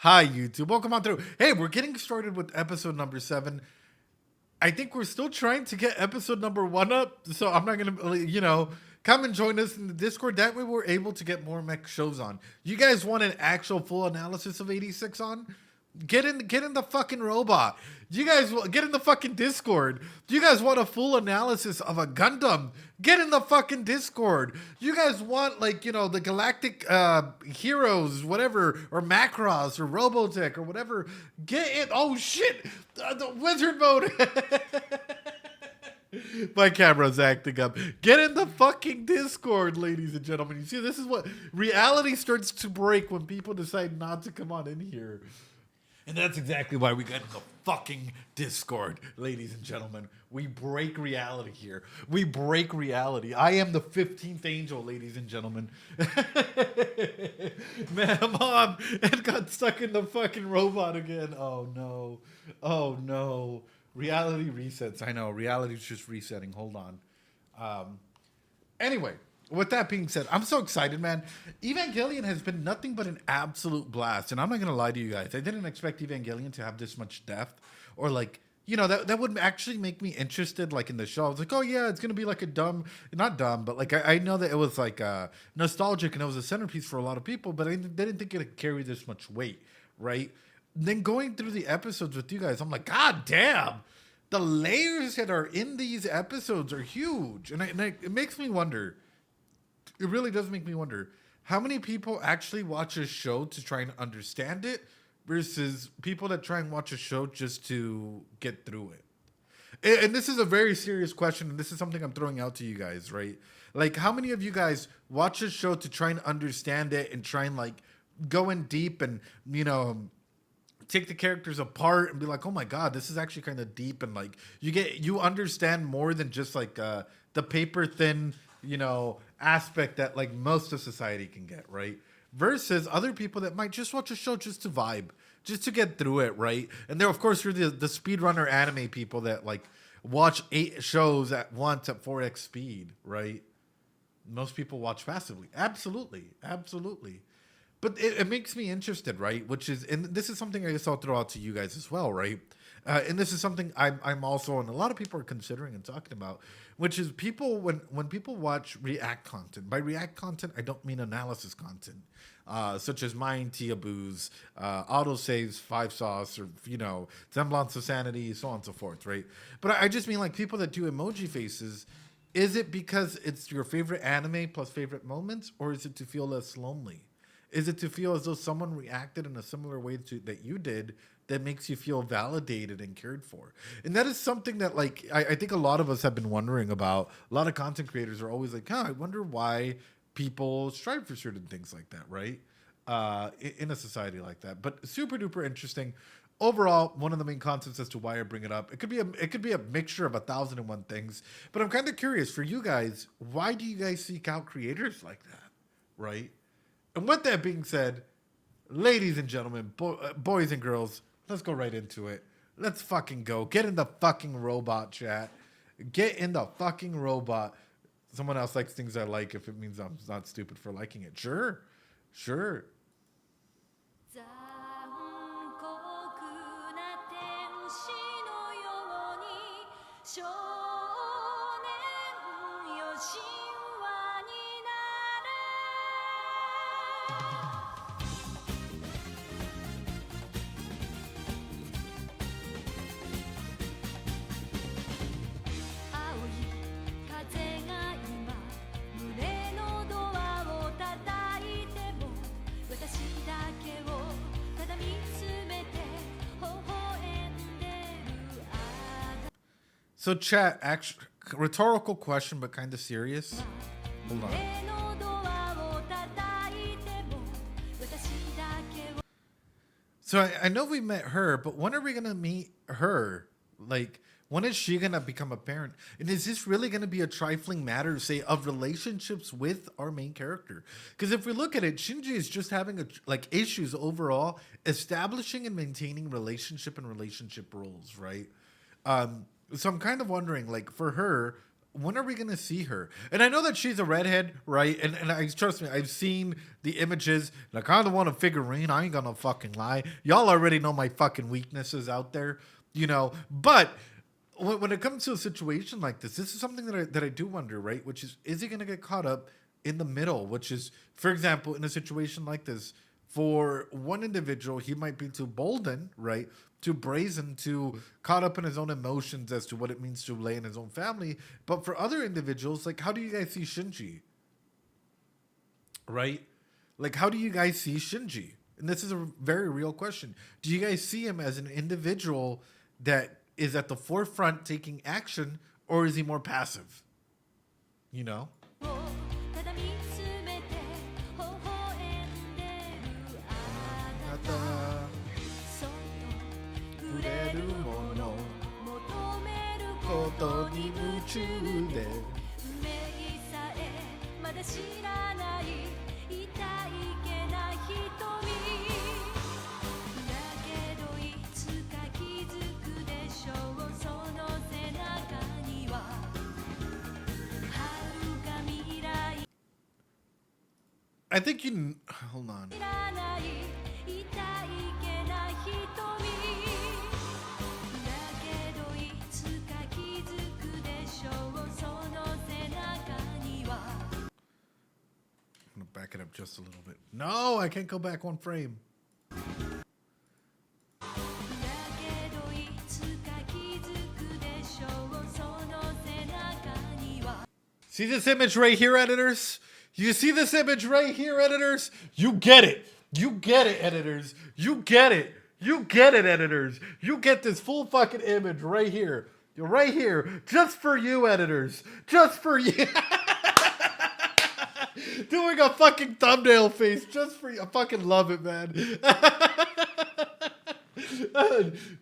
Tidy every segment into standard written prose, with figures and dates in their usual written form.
Hi, YouTube. Welcome on through. Hey, we're getting started with episode number 7. I think we're still trying to get episode number 1 up, so I'm not going to, come and join us in the Discord. That way we're able to get more mech shows on. You guys want an actual full analysis of 86 on? Get in the fucking robot. You guys get in the fucking Discord. You guys want a full analysis of a Gundam? Get in the fucking Discord. You guys want the galactic heroes, whatever, or Macross or Robotech or whatever? Get in. Oh shit! The wizard mode. My camera's acting up. Get in the fucking Discord, ladies and gentlemen. You see, this is what reality starts to break when people decide not to come on in here. And that's exactly why we got in the fucking Discord, ladies and gentlemen. We break reality here. We break reality. I am the 15th angel, ladies and gentlemen. Man, Mom, it got stuck in the fucking robot again. Oh, no. Oh, no. Reality resets. I know. Reality's just resetting. Hold on. Anyway. With that being said, I'm so excited, man. Evangelion has been nothing but an absolute blast. And I'm not going to lie to you guys. I didn't expect Evangelion to have this much depth. Or that would actually make me interested in the show. I was like, oh yeah, it's going to be like not dumb, but I know that it was nostalgic and it was a centerpiece for a lot of people. But I didn't think it would carry this much weight, right? Then going through the episodes with you guys, I'm like, God damn. The layers that are in these episodes are huge. And it makes me wonder. It really does make me wonder how many people actually watch a show to try and understand it versus people that try and watch a show just to get through it. And this is a very serious question, and this is something I'm throwing out to you guys, right? How many of you guys watch a show to try and understand it and try and go in deep and, take the characters apart and be like, oh my God, this is actually kind of deep, and you understand more than just the paper thin, aspect that most of society can get, right? Versus other people that might just watch a show just to vibe, just to get through it, right? And there, of course, you're the speedrunner anime people that watch 8 shows at once at 4x speed, right? Most people watch passively. Absolutely. But it makes me interested, right? And this is something I guess I'll throw out to you guys as well, right? And this is something I'm also, and a lot of people are considering and talking about, which is people, when people watch react content. By react content, I don't mean analysis content, such as mine, Tia Boo's, autosaves, 5 sauce, or, semblance of sanity, so on and so forth, right? But I just mean people that do emoji faces. Is it because it's your favorite anime plus favorite moments, or is it to feel less lonely? Is it to feel as though someone reacted in a similar way that you did that makes you feel validated and cared for? And that is something that I think a lot of us have been wondering about. A lot of content creators are always I wonder why people strive for certain things like that, right? In a society like that. But super duper interesting. Overall, one of the main concepts as to why I bring it up, it could be a mixture of 1,001 things. But I'm kind of curious for you guys, why do you guys seek out creators like that, right? And with that being said, ladies and gentlemen, boys and girls, let's go right into it. Let's fucking go. Get in the fucking robot, chat. Get in the fucking robot. Someone else likes things I like if it means I'm not stupid for liking it. Sure. 残酷な天使のように少年よ神話になれ青い風が今胸のドアを叩いても私だけをただ見つめて微笑んでるあな So chat, actually, rhetorical question, but kind of serious. Hold on. 胸のドアを叩いても私だけを So I know we met her, but when are we going to meet her? When is she going to become a parent? And is this really going to be a trifling matter, say, of relationships with our main character? Because if we look at it, Shinji is just having issues overall establishing and maintaining relationship and relationship roles, right? So I'm kind of wondering, for her, when are we gonna see her? And I know that she's a redhead, right? And I trust me, I've seen the images. And I kind of want a figurine. I ain't gonna fucking lie. Y'all already know my fucking weaknesses out there, you know. But when it comes to a situation like this is something that I do wonder, right? Which is he gonna get caught up in the middle? Which is, for example, in a situation like this, for one individual, he might be too bolden, right? Too brazen, too caught up in his own emotions as to what it means to lay in his own family. But for other individuals, like, how do you guys see Shinji? Right? Like, how do you guys see Shinji? And this is a very real question. Do you guys see him as an individual that is at the forefront taking action, or is he more passive? You know? I think you... Hold on. I'm going to back it up just a little bit. No, I can't go back one frame. See this image right here, editors? You see this image right here, editors? You get it. You get it, editors. You get it. You get it, editors. You get this full fucking image right here. Right here. Just for you, editors. Just for you. Doing a fucking thumbnail face just for you. I fucking love it, man.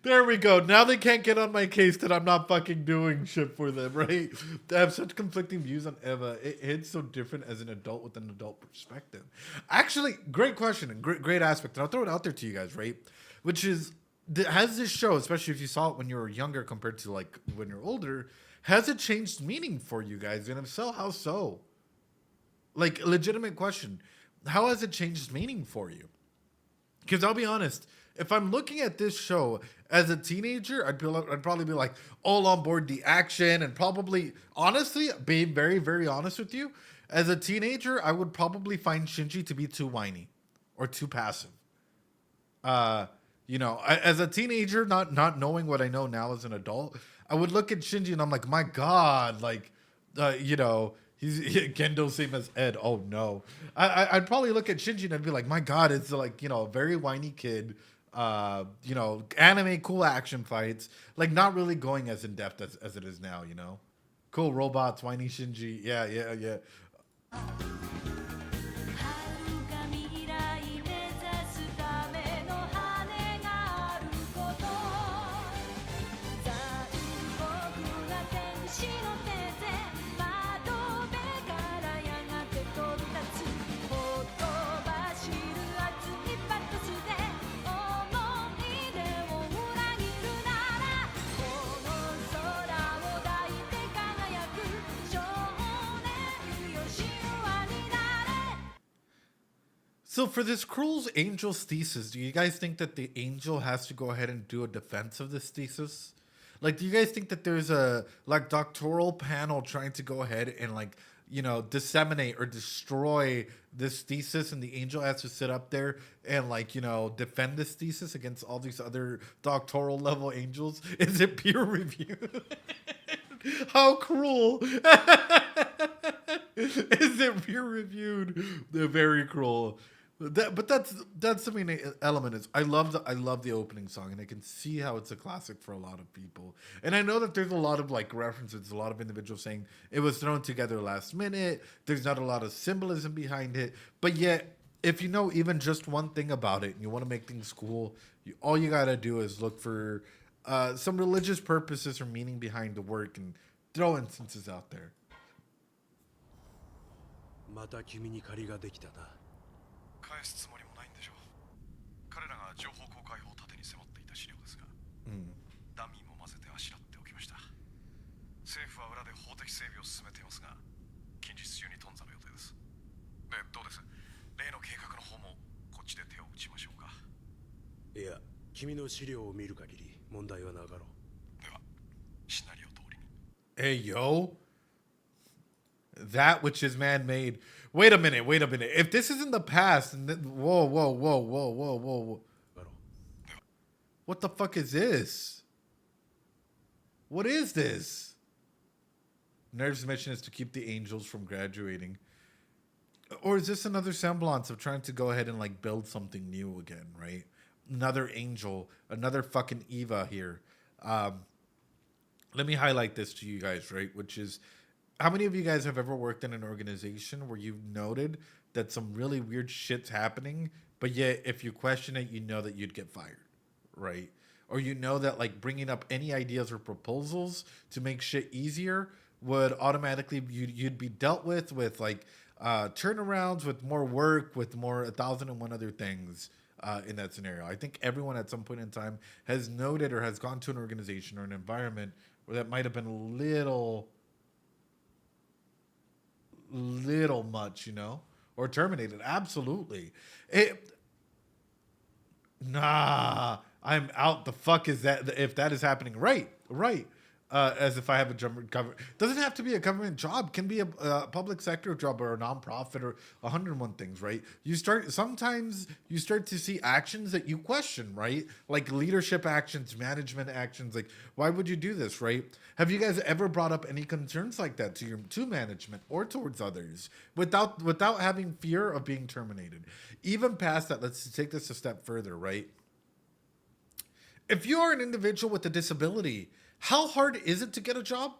There we go. Now they can't get on my case that I'm not fucking doing shit for them, right? I have such conflicting views on Eva. It hits so different as an adult with an adult perspective. Actually, great question and great aspect. And I'll throw it out there to you guys, right? Which is, has this show, especially if you saw it when you were younger compared to like when you're older, has it changed meaning for you guys? And if so, how so? Like, legitimate question. How has it changed meaning for you? Because I'll be honest, if I'm looking at this show as a teenager, I'd probably be like all on board the action and probably, honestly, being very, very honest with you, as a teenager, I would probably find Shinji to be too whiny or too passive. You know, as a teenager, not knowing what I know now as an adult, I would look at Shinji and I'm like, my God, like, you know, he's Gendo same as Ed. Oh no, I'd probably look at Shinji and I'd be like, my God, it's like, you know, a very whiny kid. You know, anime cool action fights, like not really going as in depth as it is now. You know, cool robots, whiny Shinji. Yeah. So for this Cruel's Angel's thesis, do you guys think that the angel has to go ahead and do a defense of this thesis? Like, do you guys think that there's a like doctoral panel trying to go ahead and like, you know, disseminate or destroy this thesis, and the angel has to sit up there and like, you know, defend this thesis against all these other doctoral level angels? Is it peer review? How cruel. Is it peer reviewed? They're very cruel. But that's the main element. Is I love the opening song, and I can see how it's a classic for a lot of people. And I know that there's a lot of like references, a lot of individuals saying it was thrown together last minute. There's not a lot of symbolism behind it, but yet if you know even just one thing about it and you want to make things cool, all you gotta do is look for some religious purposes or meaning behind the work and throw instances out there. また君に借りができたな。返すつもりもないんでしょう。彼らが情報公開法を盾に迫っていた資料ですが、ダミーも混ぜてあしらっておきました。政府は裏で法的整備を進めていますが、近日中に頓挫の予定です。で、どうです？例の計画の方もこっちで手を打ちましょうか。いや、君の資料を見る限り問題はなかろう。では、シナリオ通りに。Hey, yo. That which is man-made. Wait a minute. If this is in the past, and whoa. だろう。What the fuck is this? What is this? Nerve's mission is to keep the angels from graduating. Or is this another semblance of trying to go ahead and like build something new again, right? Another angel, another fucking Eva here. Let me highlight this to you guys, right? Which is, how many of you guys have ever worked in an organization where you've noted that some really weird shit's happening, but yet if you question it, you know that you'd get fired, right? Or you know that like bringing up any ideas or proposals to make shit easier would automatically, you'd be dealt with like turnarounds, with more work, with more 1,001 other things in that scenario. I think everyone at some point in time has noted or has gone to an organization or an environment where that might have been a little much, you know, or terminated. Absolutely. Nah, I'm out. The fuck is that? If that is happening, right. As if I have a government, doesn't have to be a government job, can be a public sector job or a nonprofit or 101 things, right? Sometimes you start to see actions that you question, right? Like leadership actions, management actions. Like, why would you do this, right? Have you guys ever brought up any concerns like that to management or towards others without having fear of being terminated? Even past that, let's take this a step further, right? If you are an individual with a disability, how hard is it to get a job?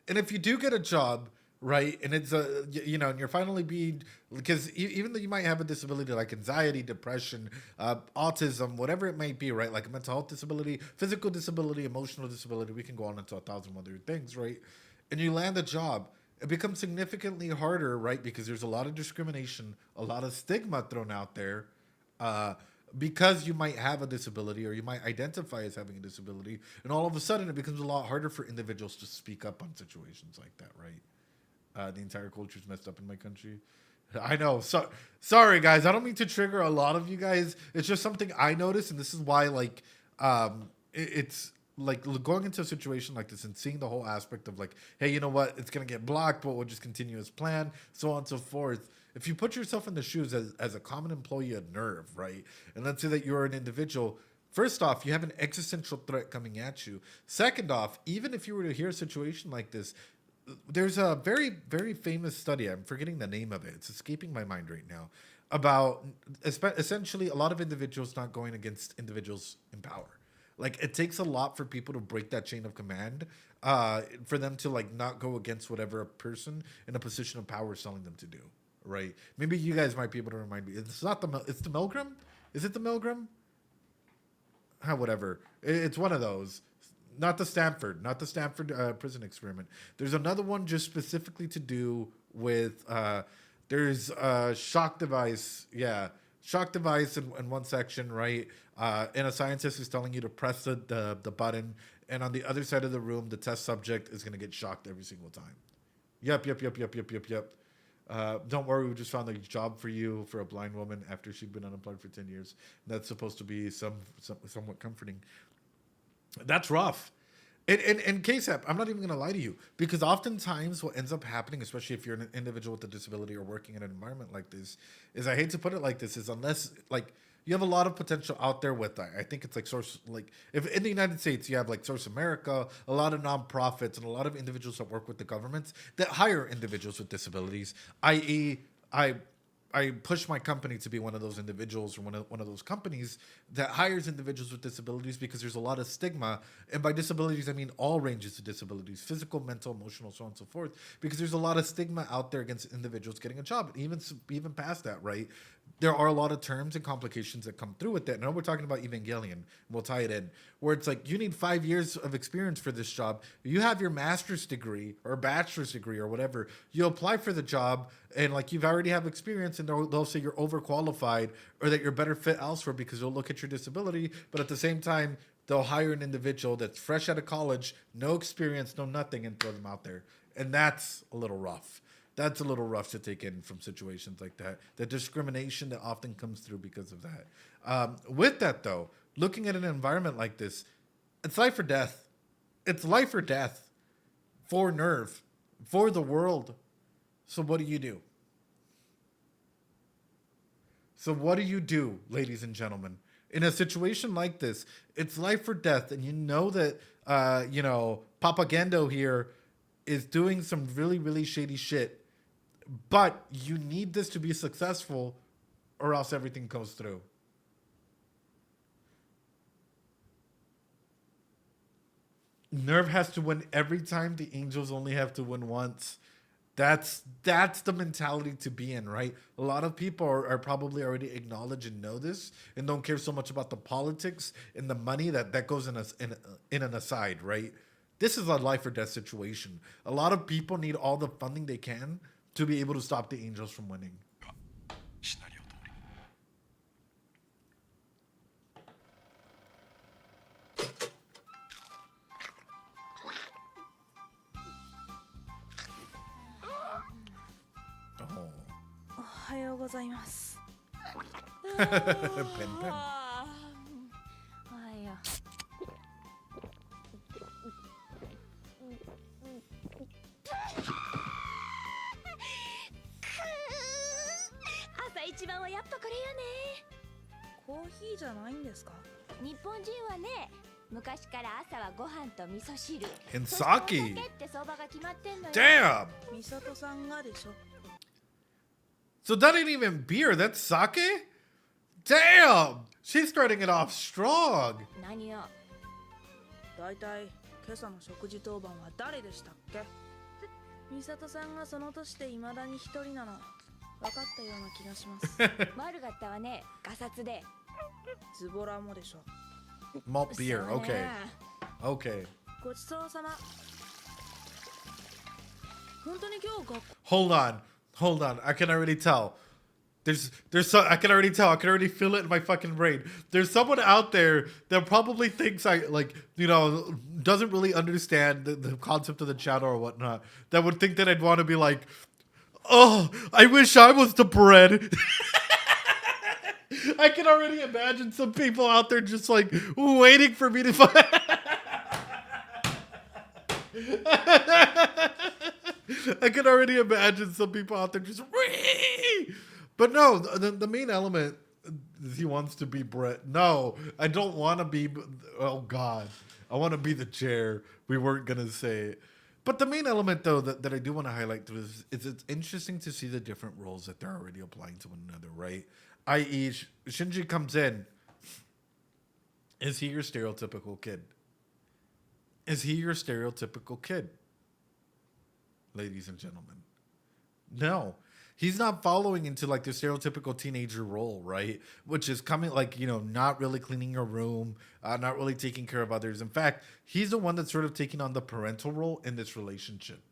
And if you do get a job, right, and it's and you're finally being, because even though you might have a disability like anxiety, depression, autism, whatever it might be, right, like a mental health disability, physical disability, emotional disability, we can go on into 1,000 other things, right? And you land a job, it becomes significantly harder, right, because there's a lot of discrimination, a lot of stigma thrown out there, because you might have a disability or you might identify as having a disability, and all of a sudden it becomes a lot harder for individuals to speak up on situations like that, right? The entire culture's messed up in my country. I know. So sorry, guys. I don't mean to trigger a lot of you guys. It's just something I noticed, and this is why, like, it's like going into a situation like this and seeing the whole aspect of like, hey, you know what? It's gonna get blocked, but we'll just continue as planned, so on and so forth. If you put yourself in the shoes as a common employee of Nerve, right? And let's say that you're an individual. First off, you have an existential threat coming at you. Second off, even if you were to hear a situation like this, there's a very, very famous study. I'm forgetting the name of it. It's escaping my mind right now. About essentially a lot of individuals not going against individuals in power. Like, it takes a lot for people to break that chain of command, for them to like not go against whatever a person in a position of power is telling them to do. Right? Maybe you guys might be able to remind me. It's not it's the Milgram? Is it the Milgram? Whatever. It's one of those. Not the Stanford prison experiment. There's another one just specifically to do with, there's a shock device. Yeah. Shock device in one section, right? And a scientist is telling you to press the button. And on the other side of the room, the test subject is going to get shocked every single time. Yep. Don't worry, we just found a job for you for a blind woman after she'd been unemployed for 10 years. That's supposed to be somewhat comforting. That's rough. And KSAP, I'm not even going to lie to you, because oftentimes what ends up happening, especially if you're an individual with a disability or working in an environment like this, is, I hate to put it like this, is unless like you have a lot of potential out there with that. I think it's like Source, like if in the United States you have like Source America, a lot of nonprofits and a lot of individuals that work with the governments that hire individuals with disabilities, i.e. I push my company to be one of those individuals or one of those companies that hires individuals with disabilities, because there's a lot of stigma. And by disabilities, I mean all ranges of disabilities, physical, mental, emotional, so on and so forth, because there's a lot of stigma out there against individuals getting a job. And even past that, right? There are a lot of terms and complications that come through with that. Now we're talking about Evangelion, and we'll tie it in, where it's like you need 5 years of experience for this job. You have your master's degree or bachelor's degree or whatever. You apply for the job, and like you've already have experience, and they'll say you're overqualified or that you're better fit elsewhere because they'll look at your disability. But at the same time, they'll hire an individual that's fresh out of college, no experience, no nothing, and throw them out there. And that's a little rough. That's a little rough to take in from situations like that. The discrimination that often comes through because of that. With that, though, looking at an environment like this, it's life or death. It's life or death for Nerve, for the world. So what do? So what do, ladies and gentlemen? In a situation like this, it's life or death. And you know that, Papagendo here is doing some really, really shady shit. But you need this to be successful or else everything goes through. Nerve has to win every time. The Angels only have to win once. That's the mentality to be in, right? A lot of people are probably already acknowledge and know this and don't care so much about the politics and the money that goes in an aside, right? This is a life or death situation. A lot of people need all the funding they can to be able to stop the Angels from winning. シナリオ通り Oh. おはようございます。 Pen, pen. おはよ朝一番はやっぱこれよコーヒーじゃないんですか？ね。日本人はね、昔から朝はご飯と味噌汁。 And そしてお sake. 酒って相場が決まってんのよ。 Damn. 美里さんがでしょ。 So that ain't even beer. That's sake? Damn. She's starting it off strong. 何よ。だいたい今朝の食事当番は誰でしたっけ？美里さんがその年で未だに一人なの分かったような気がします。悪かったわね、ガサツで。ズボラもでしょ。 Malt beer. そう Okay. ね Okay. ごちそうさま。本当に今日学校 Hold on. I can already tell. I can already tell. I can already feel it in my fucking brain. There's someone out there that probably thinks doesn't really understand the concept of the channel or whatnot. That would think that I'd want to be like, oh, I wish I was the bread. I can already imagine some people out there just like waiting for me to I can already imagine some people out there just but no, the main element is he wants to be Brett. No, I don't want to be. Oh God, I want to be the chair. We weren't gonna say it, but the main element though that I do want to highlight is it's interesting to see the different roles that they're already applying to one another, right? I.e., Shinji comes in. Is he your stereotypical kid? Is he your stereotypical kid? Ladies and gentlemen, no. He's not following into like the stereotypical teenager role, right? Which is coming not really cleaning your room, not really taking care of others. In fact, he's the one that's sort of taking on the parental role in this relationship.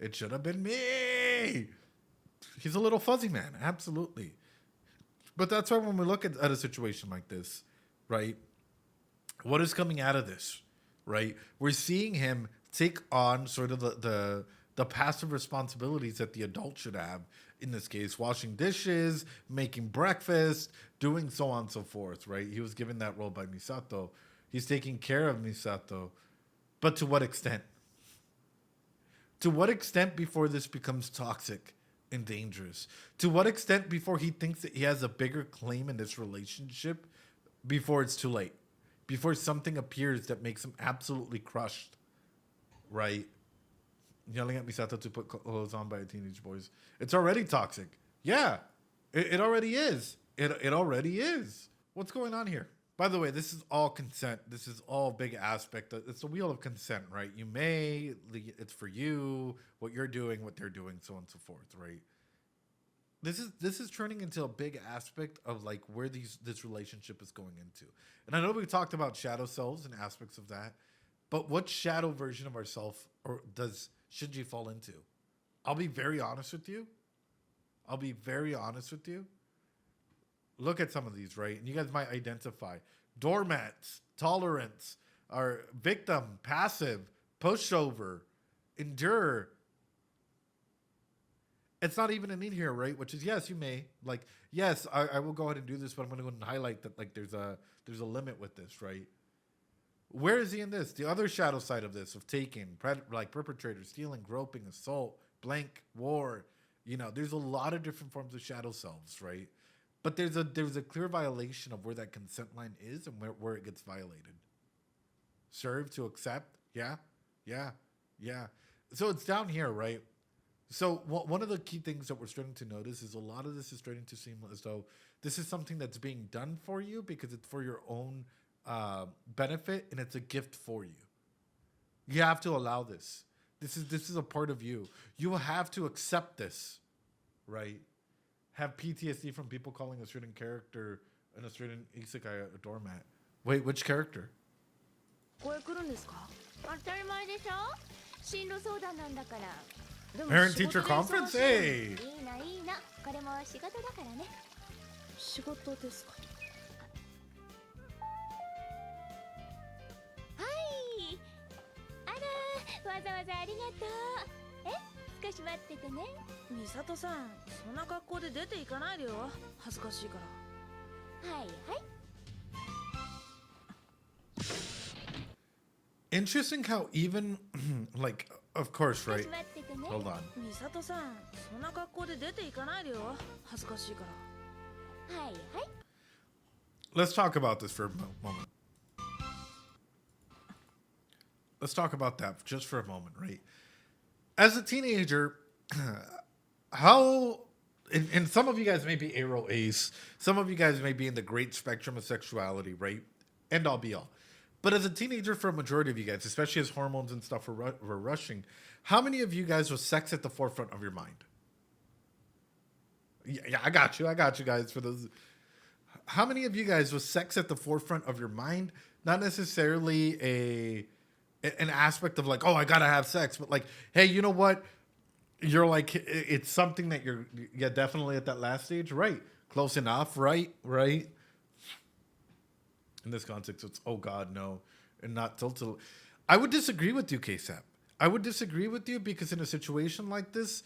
It should have been me. He's a little fuzzy man, absolutely. But that's why when we look at a situation like this, right? What is coming out of this, right? We're seeing him take on sort of the passive responsibilities that the adult should have. In this case, washing dishes, making breakfast, doing so on and so forth, right? He was given that role by Misato. He's taking care of Misato. But to what extent? To what extent before this becomes toxic and dangerous? To what extent before he thinks that he has a bigger claim in this relationship before it's too late? Before something appears that makes him absolutely crushed, right? Yelling at Misato to put clothes on by teenage boys. It's already toxic. Yeah, it already is. It already is. What's going on here? By the way, this is all consent. This is all big aspect. It's the wheel of consent, right? You may, it's for you, what you're doing, what they're doing, so on and so forth, right? This is turning into a big aspect of like where this relationship is going into. And I know we talked about shadow selves and aspects of that, but what shadow version of ourself or does Shinji fall into? I'll be very honest with you. Look at some of these, right? And you guys might identify. Doormats, tolerance, are victim, passive, pushover, endure, It's not even a need here, right? Which is, yes, you may. Like, yes, I will go ahead and do this, but I'm going to go ahead and highlight that, like, there's a limit with this, right? Where is he in this? The other shadow side of this, of taking, like perpetrator, stealing, groping, assault, blank, war. You know, there's a lot of different forms of shadow selves, right? But there's a clear violation of where that consent line is and where it gets violated. Serve to accept, yeah. So it's down here, right? So one of the key things that we're starting to notice is a lot of this is starting to seem as though this is something that's being done for you because it's for your own benefit and it's a gift for you. You have to allow this. This is a part of you. You have to accept this, right? Have PTSD from people calling a certain character in a certain isekai a doormat. Wait, which character? ここへ来るんですか？当たり前でしょ。進路相談なんだから。でも Parent 仕事 teacher で conference? 忙しい。 Hey! いいな、いいな。これも仕事だからね。仕事ですか？はい。あら、わざわざありがとう。少し待っててね。美里さん、そんな格好で出て行かないでよ。恥ずかしいから。はいはい。Interesting how even, like, of course, 少 right? し待っててね。 Hold on. 美里さん、そんな格好で出て行かないでよ。恥ずかしいから。はいはい。 Let's talk about this for a moment. Let's talk about that just for a moment, right? As a teenager, how, and some of you guys may be Aero Ace, some of you guys may be in the great spectrum of sexuality, right? End all be all. But as a teenager, for a majority of you guys, especially as hormones and stuff were rushing, how many of you guys was sex at the forefront of your mind? Yeah, I got you guys for those. How many of you guys was sex at the forefront of your mind? Not necessarily an aspect of like, oh, I gotta have sex, but like, hey, you know what? You're like, it's something that you're definitely at that last stage, right? Close enough, right? In this context, it's oh God, no, and not till. I would disagree with you, KSAP. I would disagree with you because in a situation like this,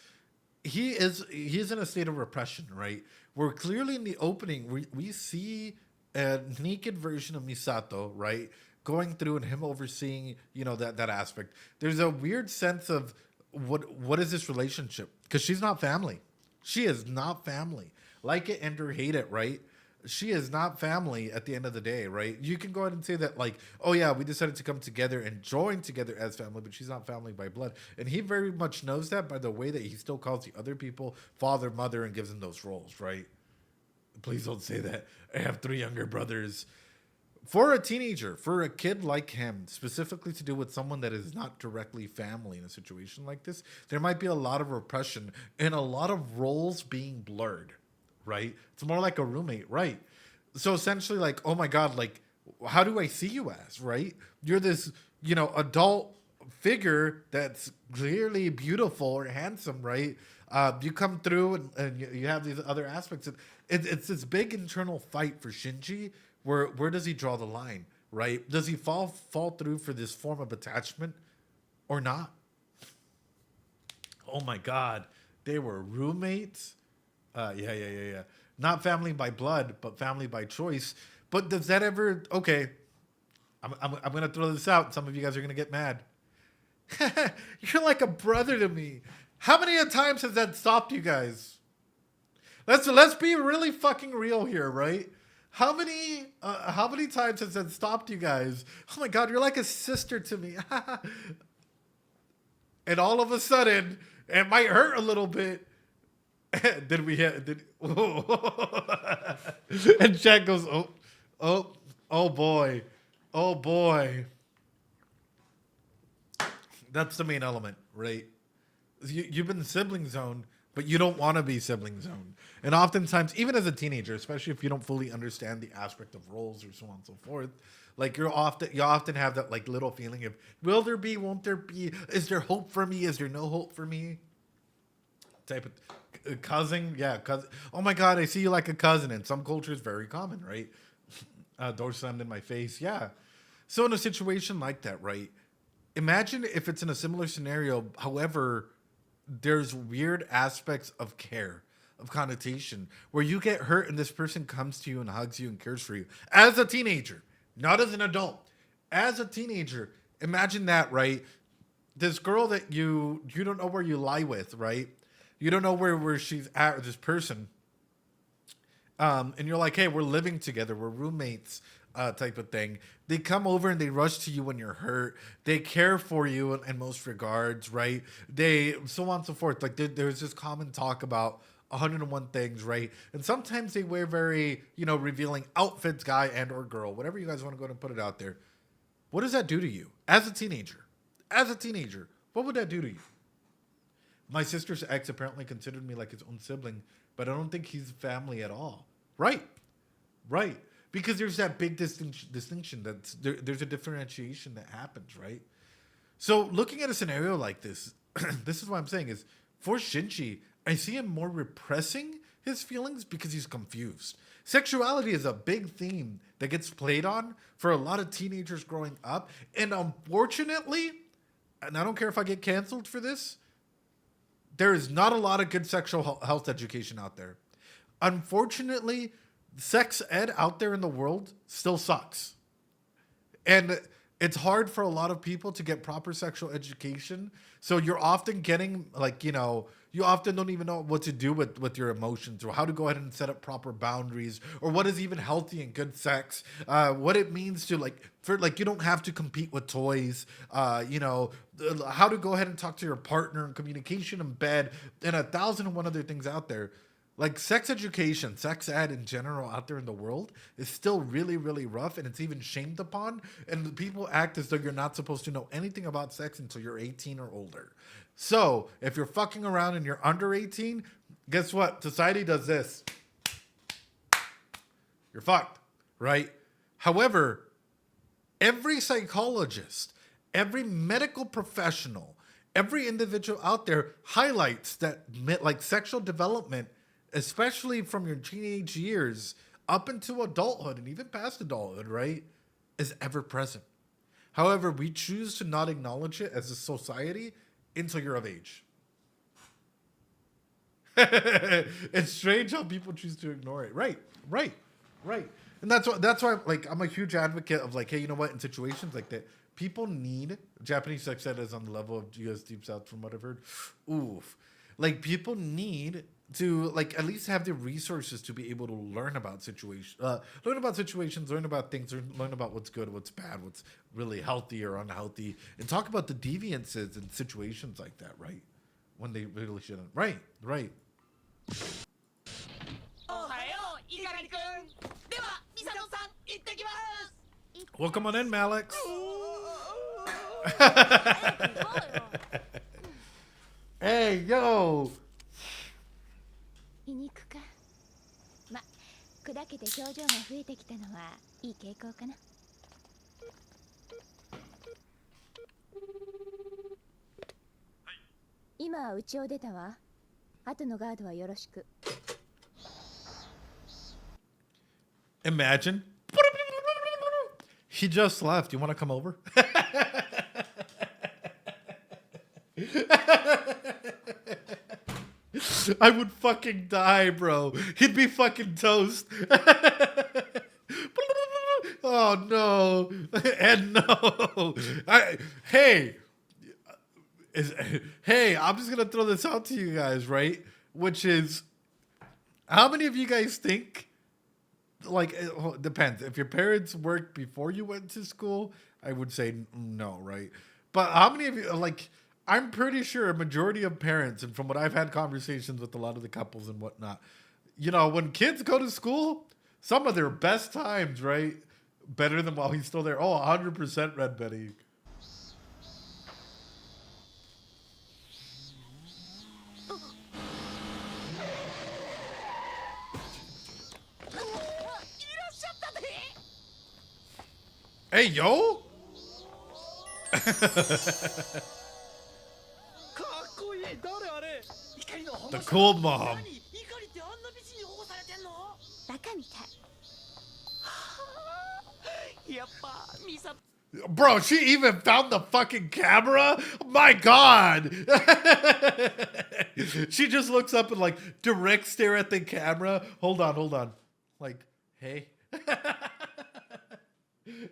he's in a state of repression, right? Where clearly in the opening we see a naked version of Misato, right, going through and him overseeing, you know, that aspect. There's a weird sense of what is this relationship? Because she's not family. She is not family. Like it and or hate it, right? She is not family at the end of the day, right? You can go ahead and say that, like, oh yeah, we decided to come together and join together as family, but she's not family by blood. And he very much knows that by the way that he still calls the other people father, mother, and gives them those roles, right? Please don't say that. I have 3 younger brothers. For a teenager, for a kid like him, specifically to do with someone that is not directly family in a situation like this, there might be a lot of repression and a lot of roles being blurred. Right? It's more like a roommate, right? So essentially, like, oh my God, like, how do I see you as, right? You're this, you know, adult figure that's clearly beautiful or handsome, right? You come through and you have these other aspects. It's this big internal fight for Shinji. Where does he draw the line, right? Does he fall through for this form of attachment or not? Oh my God, they were roommates. Yeah. Not family by blood, but family by choice. But does that ever? Okay, I'm gonna throw this out. Some of you guys are gonna get mad. You're like a brother to me. How many times has that stopped you guys? Let's be really fucking real here, right? How many times has that stopped you guys? Oh my God, you're like a sister to me. And all of a sudden, it might hurt a little bit. Did we hit? And Jack goes, oh boy. That's the main element, right? You've been sibling zoned, but you don't want to be sibling zoned. And oftentimes, even as a teenager, especially if you don't fully understand the aspect of roles or so on and so forth, like you often have that like little feeling of, will there be, won't there be? Is there hope for me? Is there no hope for me? Type of cousin, yeah, cousin. Oh my God, I see you like a cousin. In some cultures, very common, right? Door slammed in my face, yeah. So in a situation like that, right? Imagine if it's in a similar scenario. However, there's weird aspects of care, of connotation, where you get hurt and this person comes to you and hugs you and cares for you as a teenager, not as an adult. As a teenager, imagine that, right? This girl that you don't know where you lie with, right? You don't know where she's at, or this person. And you're like, hey, we're living together, we're roommates, type of thing. They come over and they rush to you when you're hurt. They care for you in most regards, right? They, so on and so forth. Like there's this common talk about 101 things, right? And sometimes they wear very, revealing outfits, guy and or girl, whatever you guys want to go and put it out there. What does that do to you as a teenager? As a teenager, what would that do to you? My sister's ex apparently considered me like his own sibling, but I don't think he's family at all. Right. Because there's that big distinction. There's a differentiation that happens, right? So looking at a scenario like this, this is what I'm saying is, for Shinji, I see him more repressing his feelings because he's confused. Sexuality is a big theme that gets played on for a lot of teenagers growing up. And unfortunately, and I don't care if I get canceled for this, there is not a lot of good sexual health education out there. Unfortunately, sex ed out there in the world still sucks. And it's hard for a lot of people to get proper sexual education. So you're often getting you often don't even know what to do with your emotions, or how to go ahead and set up proper boundaries, or what is even healthy and good sex, what it means to you don't have to compete with toys, how to go ahead and talk to your partner, and communication in bed, and 1,001 other things out there. Like sex education, sex ed in general out there in the world is still really, really rough, and it's even shamed upon. And people act as though you're not supposed to know anything about sex until you're 18 or older. So if you're fucking around and you're under 18, guess what? Society does this. You're fucked, right? However, every psychologist, every medical professional, every individual out there highlights that sexual development, especially from your teenage years up into adulthood and even past adulthood, right, is ever present. However, we choose to not acknowledge it as a society until you're of age. It's strange how people choose to ignore it. Right. And that's why I'm a huge advocate of hey, you know what, in situations like that, people need, Japanese sex ed is on the level of US Deep South from what I've heard. Oof. People need to at least have the resources to be able to learn about situations, learn about things, learn about what's good, what's bad, what's really healthy or unhealthy, and talk about the deviances in situations like that, right? When they really shouldn't. Right. Welcome on in, Malix. Hey, yo. 胃肉か。ま、砕けて表情が増えてきたのはいい傾向かな。今は家を出たわ。後のガードはよろしく。Imagine. He just left. You want to come over? I would fucking die, bro. He'd be fucking toast. Oh, no. And no. Hey, I'm just going to throw this out to you guys, right? Which is, how many of you guys think, it depends. If your parents worked before you went to school, I would say no, right? But how many of you, I'm pretty sure a majority of parents, and from what I've had conversations with a lot of the couples and whatnot, when kids go to school, some of their best times, right? Better than while he's still there. Oh, 100% Red Betty. Hey, yo! The cool mom. バカみたい。やっぱミサ Bro, she even found the fucking camera? My God. She just looks up and like direct stare at the camera. Hold on. Like, hey.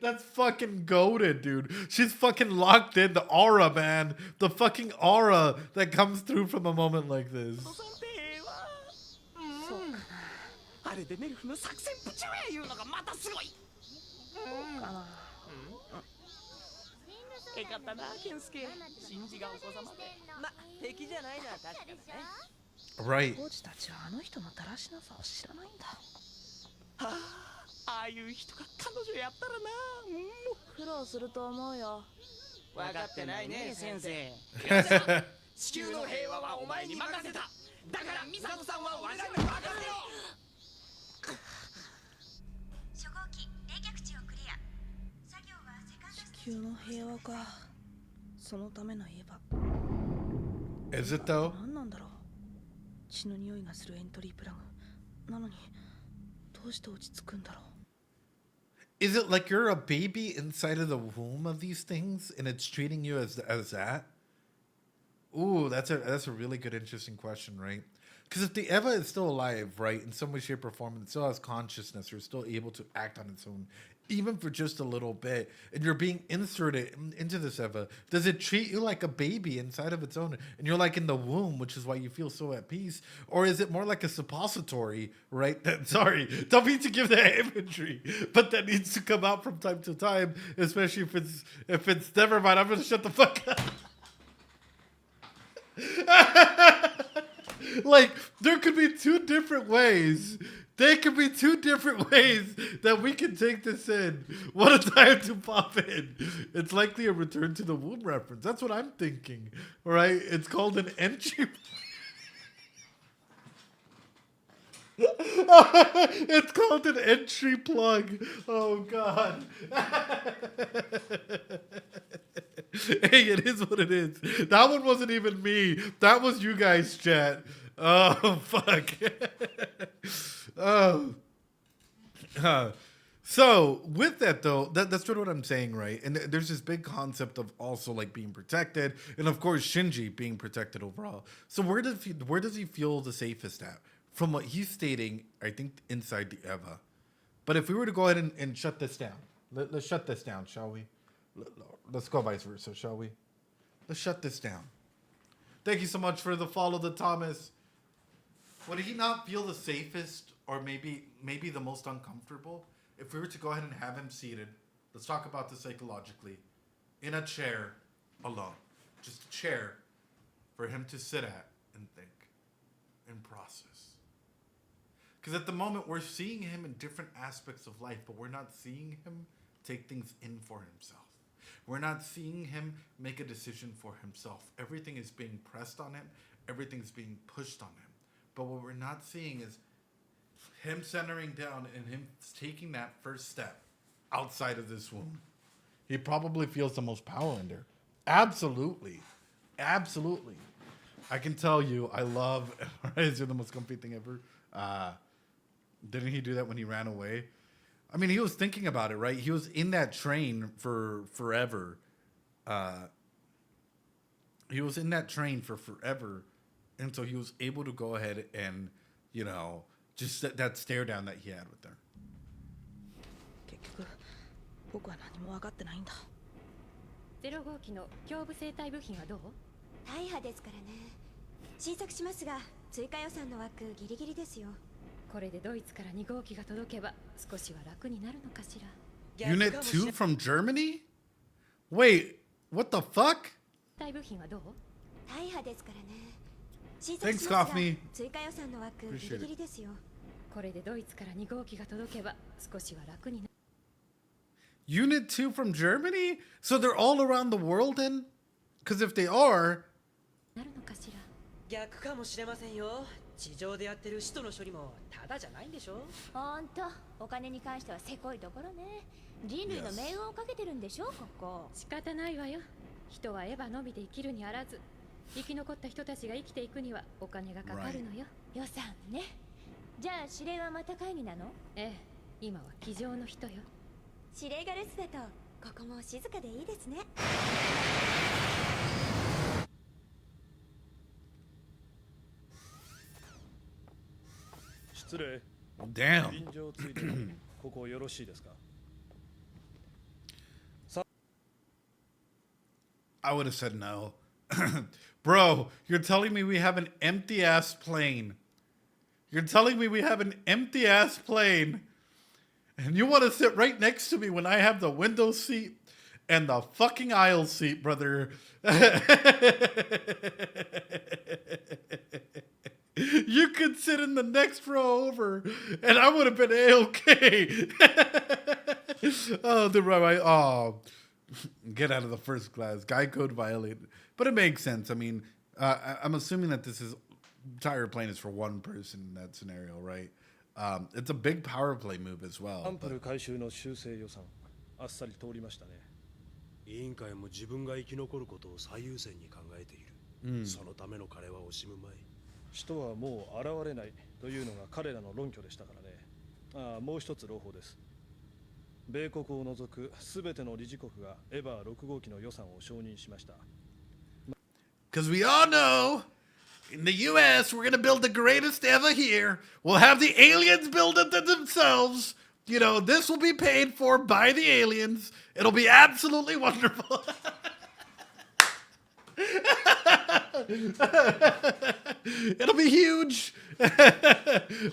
That's fucking goated, dude. She's fucking locked in. The aura, man. The fucking aura that comes through from a moment like this. あれでネルフの作戦プチューいうのがまたすごい。かな。えかったな、ケンスケ。シンジがお子様で。ま、敵じゃないのは確かだね。Right. コーチたちはあの人のだらしなさを知らないんだ。はあ、ああいう人が彼女やったらな。苦労すると思うよ。分かってないね、先生。地球の平和はお前に任せた。だからミサトさんは我らに任せろ。初号機冷却値をクリア。作業はセカンドステージ。地球の平和か。そのためのエヴァ。 Is it though? 何なんだろう。血の匂いがするエントリープラグ。なのにどうして落ち着くんだろう。 Is it like you're a baby inside of the womb of these things and it's treating you as that? Ooh, that's a really good, interesting question, right? Because if the Eva is still alive, right, in some way, shape, or form, and still has consciousness, or still able to act on its own, even for just a little bit, and you're being inserted into this Eva, does it treat you like a baby inside of its own, and you're like in the womb, which is why you feel so at peace, or is it more like a suppository, right? That, sorry, don't mean to give that imagery, but that needs to come out from time to time, especially if it's never mind. I'm gonna shut the fuck up. Like, there could be two different ways. There could be two different ways that we can take this in. What a time to pop in. It's likely a return to the womb reference. That's what I'm thinking. Right? It's called an entry. It's called an entry plug. Oh, God. Hey, it is what it is. That one wasn't even me. That was you guys, chat. Oh, fuck. Oh. So, with that, though, that's sort of what I'm saying, right? And there's this big concept of also, like, being protected. And, of course, Shinji being protected overall. So, where does he feel the safest at? From what he's stating, I think, inside the Eva. But if we were to go ahead and shut this down. Let's shut this down, shall we? Let's go vice versa, shall we? Let's shut this down. Thank you so much for the follow, the Thomas. Would he not feel the safest or maybe the most uncomfortable if we were to go ahead and have him seated? Let's talk about this psychologically. In a chair alone. Just a chair for him to sit at and think and process. Because at the moment, we're seeing him in different aspects of life, but we're not seeing him take things in for himself. We're not seeing him make a decision for himself. Everything is being pressed on him. Everything's being pushed on him. But what we're not seeing is him centering down and him taking that first step outside of this womb. He probably feels the most power in there. Absolutely. Absolutely. I can tell you, I love, is the most comfy thing ever? Didn't he do that when he ran away? I mean, he was thinking about it, right? He was in that train for forever. He was in that train for forever. And so he was able to go ahead and, you know, just that stare down that he had with her. 結局僕は何も分かってないんだ。0号機の胸部生体部品はどう？大破ですからね。新作しますが、追加予算の枠ギリギリですよ。これでドイツから2号機が届けば少しは楽になるのかしら。Unit 2 from Germany? Wait, what the fuck? 大部品はどう？大破ですからね。新 Thanks, しますが Coffee. 追加予算の枠ギリギリですよ。これでドイツから2号機が届けば少しは楽になる。Unit 2 from Germany? So they're all around the world then? Because if they are... なるのかしら。逆かもしれませんよ。地上でやってる使徒の処理もただじゃないんでしょ。ほんと、お金に関してはせこいところね。人類の命運をかけてるんでしょ、ここ。仕方ないわよ。人はエヴァのみで生きるにあらず、生き残った人たちが生きていくにはお金がかかるのよ。予算ね。じゃあ指令はまた会議なの？ええ、今は机上の人よ。指令がレスだとここも静かでいいですね。失礼。 Damn. 臨場ついてここよろしいですか？ I would have said no. Bro, you're telling me we have an empty ass plane. You're telling me we have an empty ass plane. And you want to sit right next to me when I have the window seat and the fucking aisle seat, brother. You could sit in the next row over and I would have been A-okay. Oh, the right. Oh. Get out of the first class. Guy code violated. But it makes sense. I mean, I'm assuming that this entire plane is for one person in that scenario, right? It's a big power play move as ア well. ンプル回収の修正予算あっさり通りましたね。委員会も自分が生き残ることを最優先に考えている。そのための彼は惜しむまい。人はもう現れないというのが彼らの論拠でしたからね。もう一つ朗報です。米国を除くすべての理事国がエヴァ6号機の予算を承認しました。Because we all know in the US, we're going to build the greatest ever here. We'll have the aliens build it themselves. You know, this will be paid for by the aliens. It'll be absolutely wonderful. It'll be huge.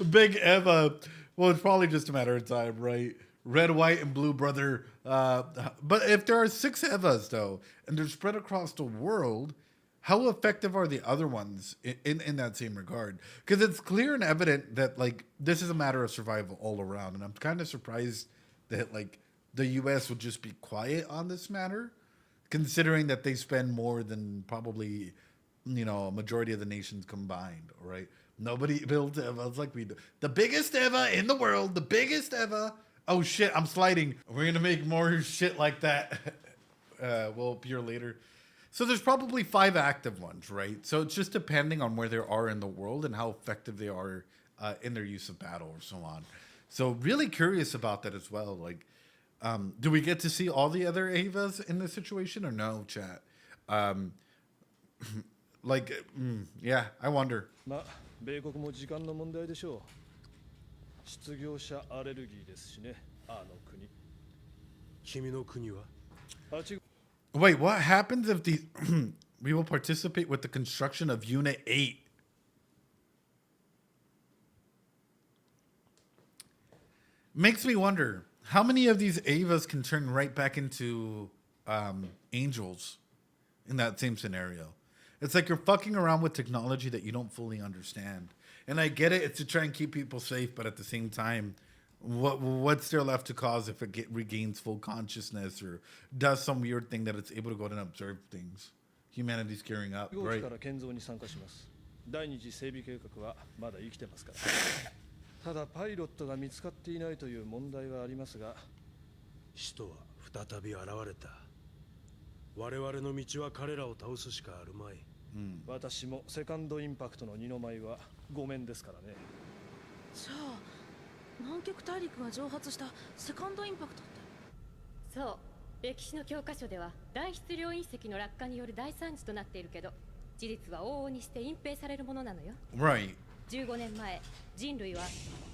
Big Eva. Well, it's probably just a matter of time, right? Red, white, and blue, brother. But if there are 6 Evas, though, and they're spread across the world, how effective are the other ones in that same regard? Because it's clear and evident that, like, this is a matter of survival all around. And I'm kind of surprised that, like, the U.S. would just be quiet on this matter, considering that they spend more than probably, you know, a majority of the nations combined, right? Nobody builds Evas like we do. The biggest Eva in the world, the biggest Eva. Oh shit, I'm sliding. We're gonna make more shit like that. We'll appear later. So there's probably 5 active ones, right? So it's just depending on where they are in the world and how effective they are in their use of battle or so on. So really curious about that as well. Like, do we get to see all the other Evas in this situation or no, chat? Yeah, I wonder. まあ、米国も時間の問題でしょう。失業者アレルギーですしね、あの国。君の国は？ Wait, what happens if the we will participate with the construction of Unit 8? Makes me wonder how many of these Evas can turn right back into angels in that same scenario. It's like you're fucking around with technology that you don't fully understand. And I get it, it's to try and keep people safe, but at the same time, what's there left to cause if it regains full consciousness or does some weird thing that it's able to go and observe things? Humanity's gearing up, right? から建造に参加します。第二次整備計画はまだ生きてますから。ただパイロットが見つかっていないという問題はありますが、使徒は再び現れた。我々の道は彼らを倒すしかあるまい。私もセカンドインパクトの二の舞はごめんですからね。じゃあ南極大陸が蒸発したセカンドインパクトって。そう、歴史の教科書では大質量隕石の落下による大惨事となっているけど、事実は往々にして隠蔽されるものなのよ。Right. 15年前、人類は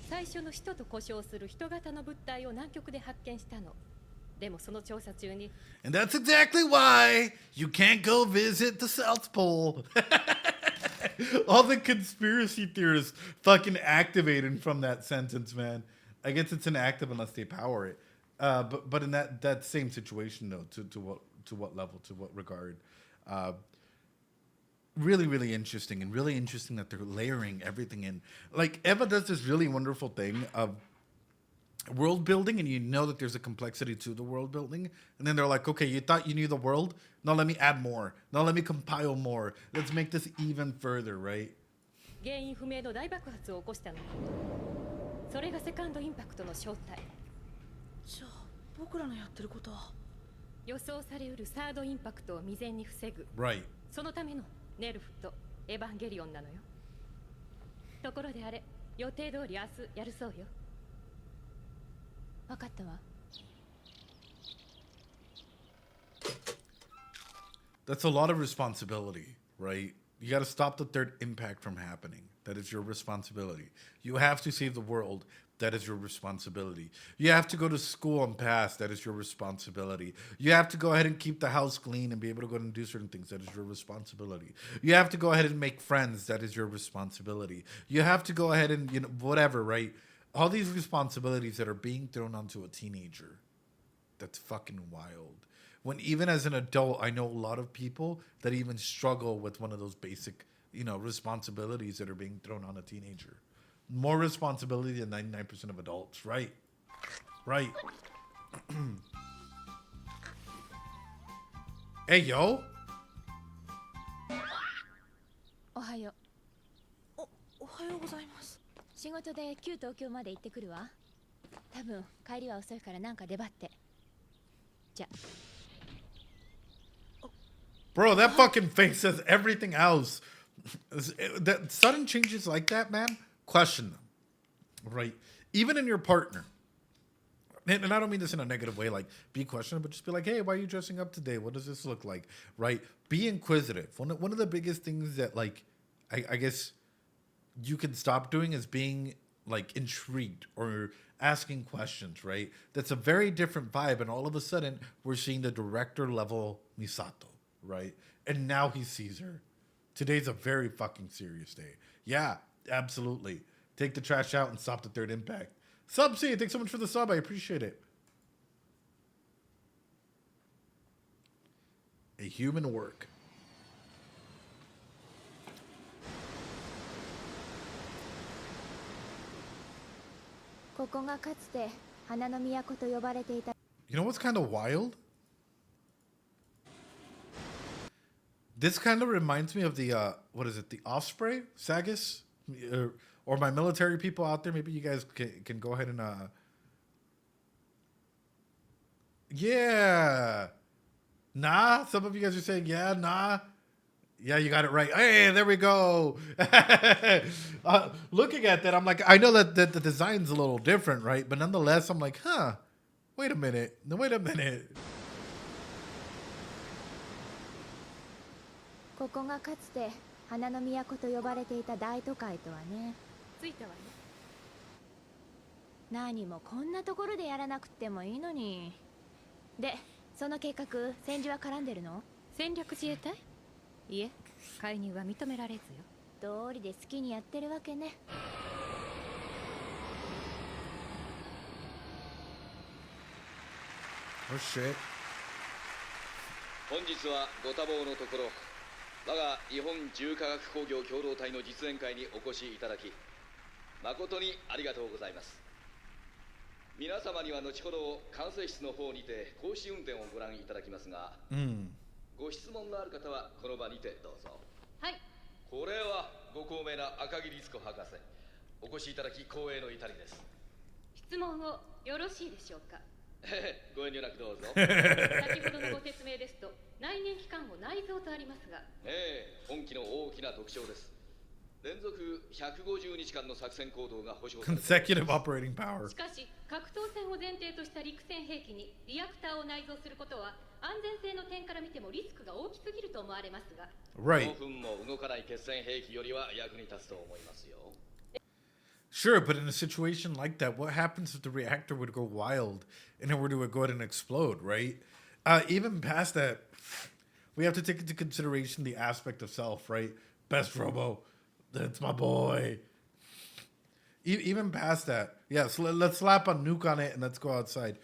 最初の使徒と呼称する人型の物体を南極で発見したの。でもその調査中に And that's exactly why you can't go visit the South Pole. All the conspiracy theorists fucking activating from that sentence, man. I guess it's inactive unless they power it. But in that same situation though, to what level, to what regard? Really, really interesting, and really interesting that they're layering everything in. Like Eva does this really wonderful thing of world building, and you know that there's a complexity to the world building, and then they're like, okay, you thought you knew the world, now let me add more, now let me compile more, let's make this even further, right? 原因不明の大爆発を起こしたの。それがセカンドインパクトの正体。じゃあ僕らのやってることは予想されうるサードインパクトを未然に防ぐ。 Right. そのためのネルフとエヴァンゲリオンなのよ。ところであれ、予定通り明日やるそうよ。分かったわ。That's a lot of responsibility, right? You got to stop the third impact from happening. That is your responsibility. You have to save the world. That is your responsibility. You have to go to school and pass. That is your responsibility. You have to go ahead and keep the house clean and be able to go and do certain things. That is your responsibility. You have to go ahead and make friends. That is your responsibility. You have to go ahead and, whatever, right? All these responsibilities that are being thrown onto a teenager. That's fucking wild. When even as an adult, I know a lot of people that even struggle with one of those basic, responsibilities that are being thrown on a teenager. More responsibility than 99% of adults, right? Right. Hey, yo. おはよう。おはようございます。仕事で旧東京まで行ってくるわ。多分帰りは遅いからなんか出張って。じゃ。Bro, that fucking face says everything else. That sudden changes like that, man, question them, right? Even in your partner. And I don't mean this in a negative way, like be questionable, but just be like, hey, why are you dressing up today? What does this look like, right? Be inquisitive. One of the biggest things that, like, I guess you can stop doing is being, like, intrigued or asking questions, right? That's a very different vibe. And all of a sudden, we're seeing the director level Misato, right? And now he sees her. Today's a very fucking serious day. Yeah, absolutely. Take the trash out and stop the third impact. Sub C, thanks so much for the sub. I appreciate it. A human work.ここがかつて花の都と呼ばれていた。You know what's kind of wild? This kind of reminds me of the, what is it, the Osprey, Sagas? Or my military people out there, maybe you guys can go ahead and, yeah. Nah, some of you guys are saying, yeah, nah. Yeah, you got it right. Hey, there we go. Looking at that, I'm like, I know that the design's a little different, right? But nonetheless, I'm like, wait a minute. No, wait a minute. ここがかつて花の都と呼ばれていた大都会とはね。着いたわね。何もこんなところでやらなくてもいいのに。で、その計画、戦時は絡んでるの？戦略自衛隊？いえ、介入は認められずよ。道理で好きにやってるわけね。Oh shit. 本日はご多忙のところ、我が日本重化学工業共同体の実演会にお越しいただき、誠にありがとうございます。皆様には後ほど管制室の方にて公式運転をご覧いただきますが、ご質問のある方はこの場にてどうぞ。はい。これはご高名な赤木律子博士、お越しいただき光栄の至りです。質問をよろしいでしょうか。ご遠慮なくどうぞ。先ほどのご説明ですと、内燃機関を内蔵とありますが、本機の大きな特徴です。連続150日間の作戦行動が保証されています。Consecutive operating power. しかし、格闘戦を前提とした陸戦兵器にリアクターを内蔵することは、安全性の点から見てもリスクが大きすぎると思われますが、Right. 5分も動かない決戦兵器よりは役に立つと思いますよ。Sure, but in a situation like that, what happens if the reactor would go wild and it were to go ahead and explode, right? Even past that, we have to take into consideration the aspect of self, right? Best Robo, that's my boy. Even past that, yeah, so let's slap a nuke on it and let's go outside.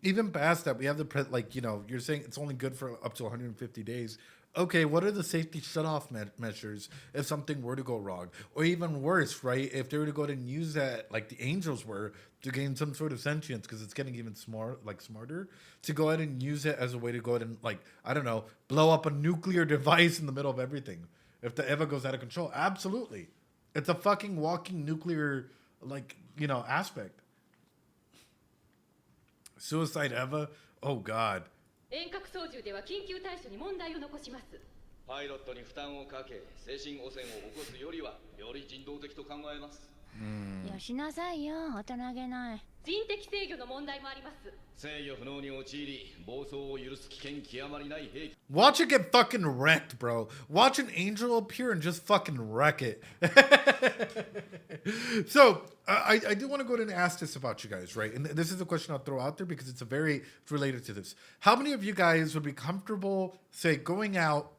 Even past that, we have the, like, you're saying it's only good for up to 150 days. Okay, what are the safety shutoff measures if something were to go wrong? Or even worse, right? If they were to go ahead and use that, like the angels were, to gain some sort of sentience, because it's getting even smarter, to go ahead and use it as a way to go ahead and, like, I don't know, blow up a nuclear device in the middle of everything. If the Eva goes out of control, absolutely. It's a fucking walking nuclear, like, aspect. Suicide Eva? Oh, God. 遠隔操縦では緊急対処に問題を残します。パイロットに負担をかけ、精神汚染を起こすよりはより人道的と考えます。よしなさいよ、大人げない。人的制御の問題もあります。制御不能に陥り暴走を許す危険極まりない兵器 Watch it get fucking wrecked, bro. Watch an angel appear and just fucking wreck it. So, I do want to go ahead and ask this about you guys, right? And this is a question I'll throw out there because it's related to this. How many of you guys would be comfortable, say, going out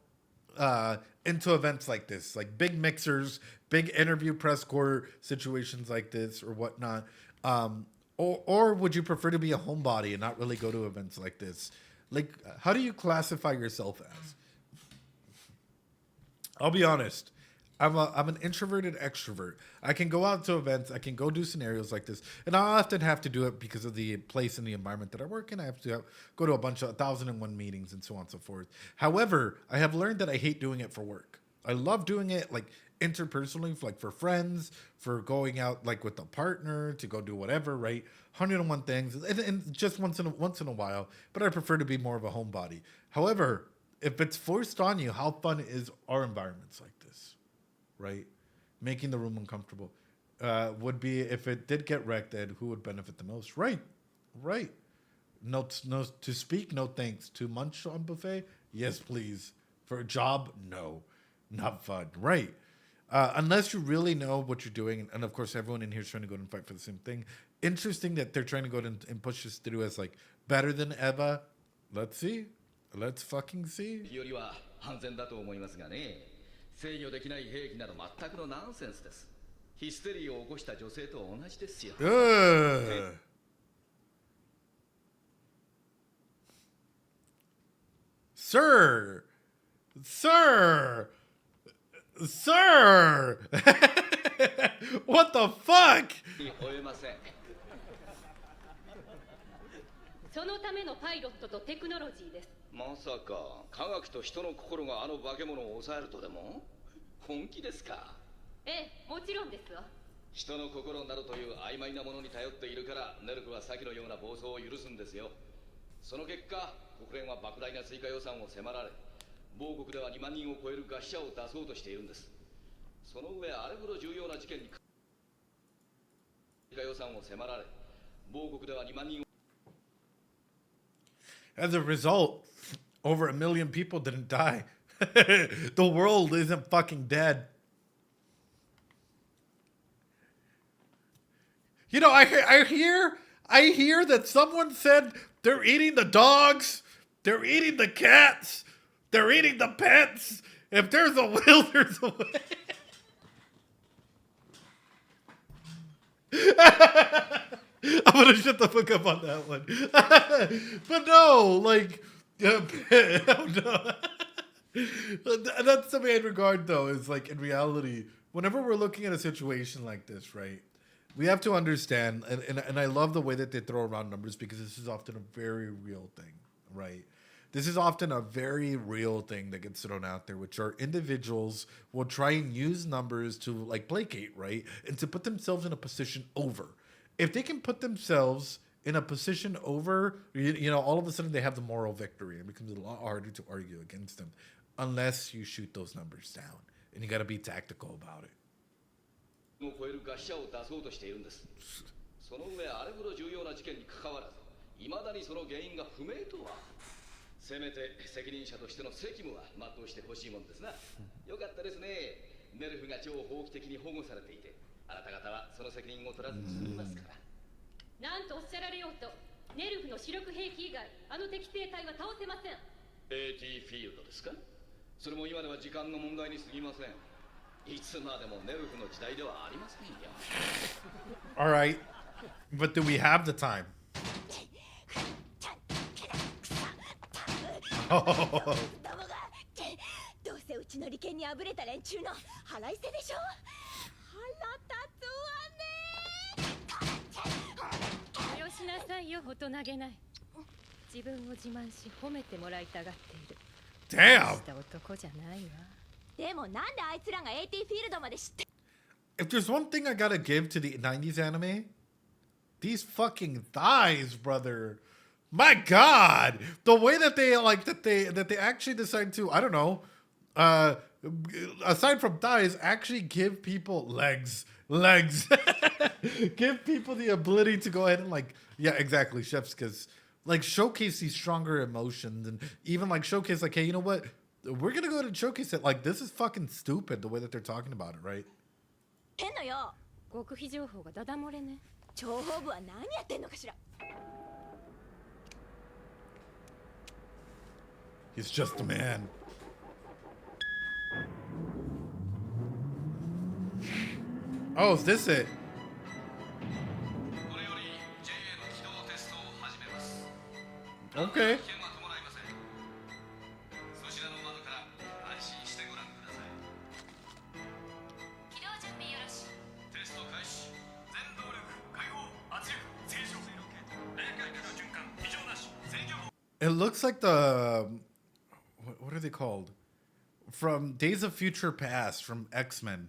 into events like this, like big mixers, big interview press corps situations like this or whatnot? Or would you prefer to be a homebody and not really go to events like this? Like, how do you classify yourself as? I'll be honest. I'm an introverted extrovert. I can go out to events. I can go do scenarios like this. And I often have to do it because of the place and the environment that I work in. I have to go to a bunch of 1,001 meetings and so on and so forth. However, I have learned that I hate doing it for work. I love doing it like interpersonally, like for friends, for going out like with a partner to go do whatever, right? 101 things, and just once in a while. But I prefer to be more of a homebody. However, if it's forced on you, how fun is our environments like this, right? Making the room uncomfortable would be if it did get wrecked. Then who would benefit the most? Right. No to speak. No thanks. To munch on buffet. Yes, please. For a job, no, not fun. Right. Unless you really know what you're doing, and of course everyone in here is trying to go and fight for the same thing. Interesting that they're trying to go and push this through as like better than Eva. Let's see. Let's fucking see. よりは安全だと思いますがね。制御できない兵器など全くのナンセンスです。ヒステリーを起こした女性と同じですよ。Sir! What the fuck? 追えません。そのためのパイロットとテクノロジーです。まさか科学と人の心があの化け物を抑えるとでも？本気ですか？ええ、もちろんですわ。人の心などという曖昧なものに頼っているからネルフは先のような暴走を許すんですよ。その結果国連は莫大な追加予算を迫られ、某国では2万人を超える餓死者を出そうとしているんです。その上あれほど重要な事件に追加予算を迫られ、某国では2万人を As a result, over 1 million people didn't die. The world isn't fucking dead. You know, I hear that someone said they're eating the dogs, they're eating the cats, they're eating the pets. If there's a will, there's a way. I'm gonna shut the fuck up on that one. But no, like, no. That's the main regard, though, is like in reality, whenever we're looking at a situation like this, right, we have to understand, and I love the way that they throw around numbers because this is often a very real thing, right? This is often a very real thing that gets thrown out there, which are individuals will try and use numbers to like placate, right? And to put themselves in a position over. If they can put themselves in a position over, you know, all of a sudden they have the moral victory. It becomes a lot harder to argue against them unless you shoot those numbers down. And you got to be tactical about it. を超える餓死者を出そうとしているんです。その上あれほど重要な事件に関わらず、未だにその原因が不明とは。せめて責任者としての責務は全うしてほしいものですな。よかったですね。ネルフが超法規的に保護されていて、あなた方はその責任を取らずに済みますから。なんとおっしゃられようと、ネルフの主力兵器以外、あの敵性体は倒せません。AT フィールドですか？それも今では時間の問題に過ぎません。いつまでもネルフの時代ではありませんよ。All right, but do we have the time? どうせうちの利権にあぶれた連中の腹いせでしょ。腹立つわね。よしなさいよ、大人げない。自分を自慢し褒めてもらいたがっている。Damn! した男じゃないわ。でもなんであいつらが AT フィールドまで知って。 If there's one thing I gotta give to the 90s anime, these fucking thighs, brother. My God, the way that they like that they actually decide to, I don't know, aside from thighs, actually give people legs. Give people the ability to go ahead and like, yeah, exactly, chefs, because like showcase these stronger emotions and even like showcase like, hey, you know what? We're gonna go ahead and showcase it. Like, this is fucking stupid the way that they're talking about it, right? 変のよ。極秘情報がダダ漏れね。諜報部は何やってんのかしら。 He's just a man. Oh, is this it? これより JA の起動テストを始めます。 Okay. 危険は伴いません。そちらの窓から安心してご覧ください。起動準備よろし。テスト開始。全動力解放圧力正常冷界下の循環異常なし制御 It looks like the what are they called? From Days of Future Past, from X-Men.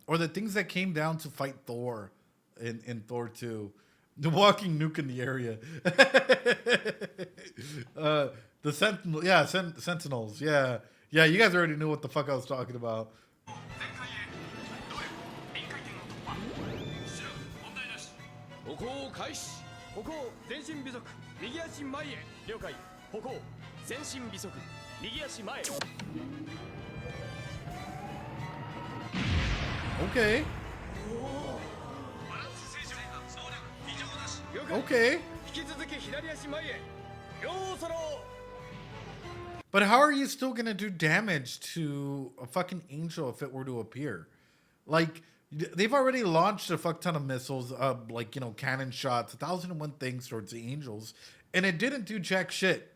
Or the things that came down to fight Thor in Thor 2. The walking nuke in the area. The Sentinel, yeah, Sentinels, yeah. Yeah, you guys already knew what the fuck I was talking about. 全開へ動力臨界点を突破出力問題なし歩行開始。歩行前進微速右足前へ。了解。歩行前進微速右足前へ。 Okay. バランス正常動力異常なし 了解。 Okay. 引き続き左足前へ。ようそろ。 But how are you still gonna do damage to a fucking angel if it were to appear? Like, they've already launched a fuck ton of missiles, like, you know, cannon shots, 1001 things towards the angels, and it didn't do jack shit.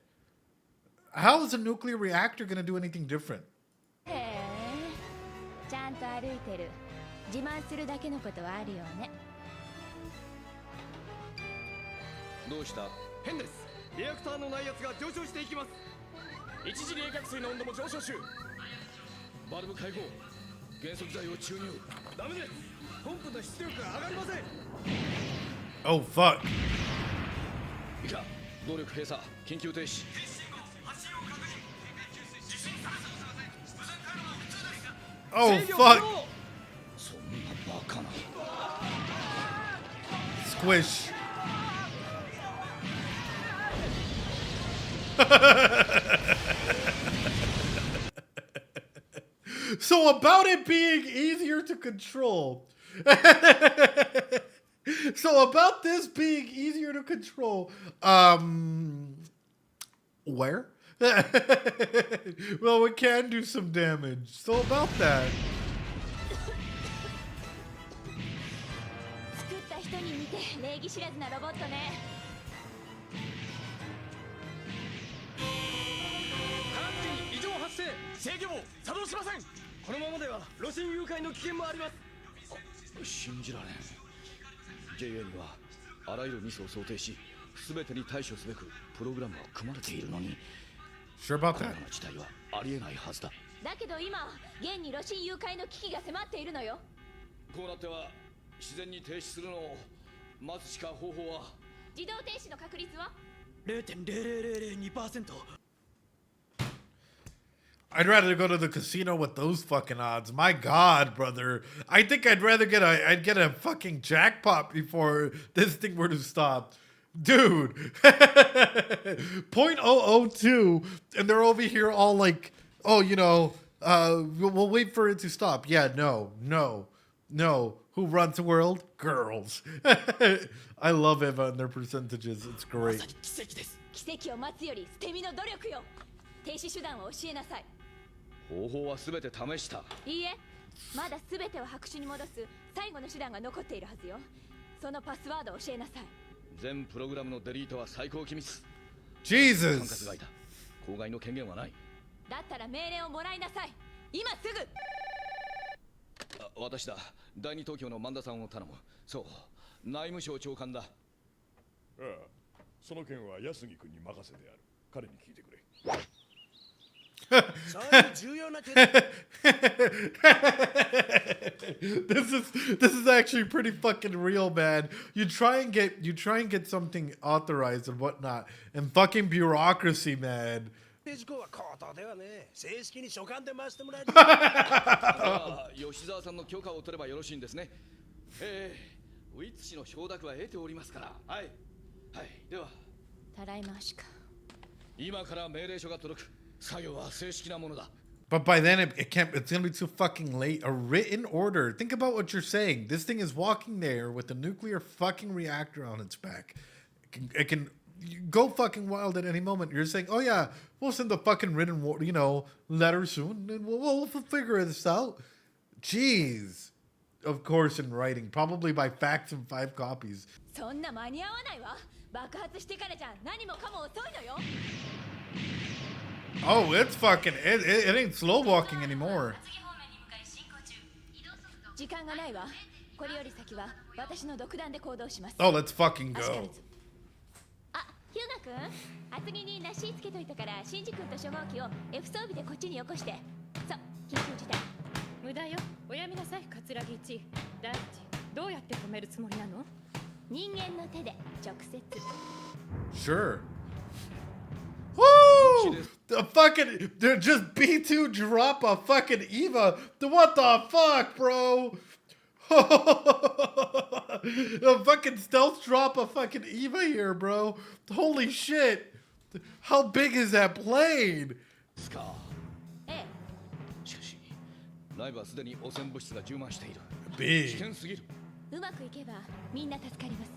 How is a nuclear reactor gonna do anything different? へえ。ちゃんと歩いてる。自慢するだけのことはあるよね。どうした？変です。リアクターの内圧が上昇していきます。一時冷却水の温度も上昇中。バルブ開放。減速剤を注入。ダメです。ポンプの出力が上がりません。 Oh, fuck. いいか、動力閉鎖、緊急停止。 Oh, fuck. そんなバカな。 Squish. So about it being easier to control. So about this being easier to control. Where? Well, we can do some damage. So about that. 作った人に似て礼儀知らずなロボットね。管理異常発生。制御棒作動しません。このままでは路線誘拐の危険もあります。信じられん。JA にはあらゆるミスを想定し、全てに対処すべくプログラムは組まれているのに、 Sure about この that. ような事態はありえないはずだ。だけど今、現に路線誘拐の危機が迫っているのよ。こうなっては自然に停止するのを待つしか方法は。自動停止の確率は 0.0002%。 I'd rather go to the casino with those fucking odds. My God, brother. I think I'd rather I'd get a fucking jackpot before this thing were to stop. Dude. 0.002 and they're over here all like, oh, you know, we'll wait for it to stop. Yeah, no. Who runs the world? Girls. I love Eva and their percentages. It's great. 奇跡です。奇跡を待つより捨て身の努力よ。停止手段を教えなさい。方法は全て試した。いいえ、まだ全てを白紙に戻す最後の手段が残っているはずよ。そのパスワードを教えなさい。全プログラムのデリートは最高機密。 Jesus. 管轄がいた。公害の権限はない。だったら命令をもらいなさい。今すぐ。私だ。第二東京の萬田さんを頼む。そう、内務省長官だ。ああ、その件は安木君に任せてある。彼に聞いてくれ。そういう重要な決定。This is actually pretty fucking real, man. You try and get something authorized and whatnot, and fucking bureaucracy, man. 事項は口頭ではね、正式に書簡で回してもらえる。吉沢さんの許可を取ればよろしいんですね。ウィッツ氏の承諾は得ておりますから。はい。はい。では。たらい回しか。今から命令書が届く。作業は正式なものだ。 But by then, it can't. It's gonna be too fucking late. A written order. Think about what you're saying. This thing is walking there with a nuclear fucking reactor on its back. It can go fucking wild at any moment. You're saying, oh yeah, we'll send the fucking written, letter soon, and we'll figure this out. Jeez. Of course, in writing, probably by fax and 5 copies. そんな間に合わないわ。爆発してからじゃ何もかも遅いのよ。 Oh, it's fucking. It ain't slow walking anymore. 時間がないわ。これより先は私の独断で行動します。 Oh, let's fucking 足から go. ず。あ、ヒューガ君、厚木にラッシーつけといたから、シンジ君と初号機を F 装備でこっちによこして。そう、緊急事態。無駄よ。おやめなさい、桂木一。第一、どうやって止めるつもりなの？人間の手で直接。Sure. Woo! The fucking, they're just B2 drop a fucking Eva. What the fuck, bro? The fucking stealth drop a fucking Eva here, bro. Holy shit. How big is that plane? ええ。しかし、内部はすでに汚染物質が充満している。危 Big. 険すぎる。うまくいけばみんな助かります。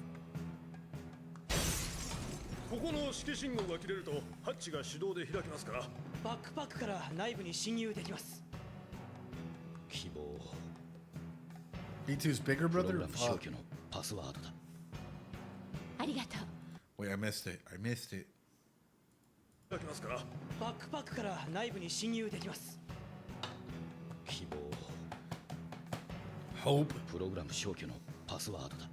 ここの指揮信号が切れるとハッチが手動で開きますから。バックパックから内部に侵入できます。希望。 B2's bigger プロ brother? グラム消 Fuck. 去のパスワードだ。ありがとう。 Wait, I missed it. I missed it. 開きますから。バックパックから内部に侵入できます。希望。 Hope. プログラム消去のパスワードだ。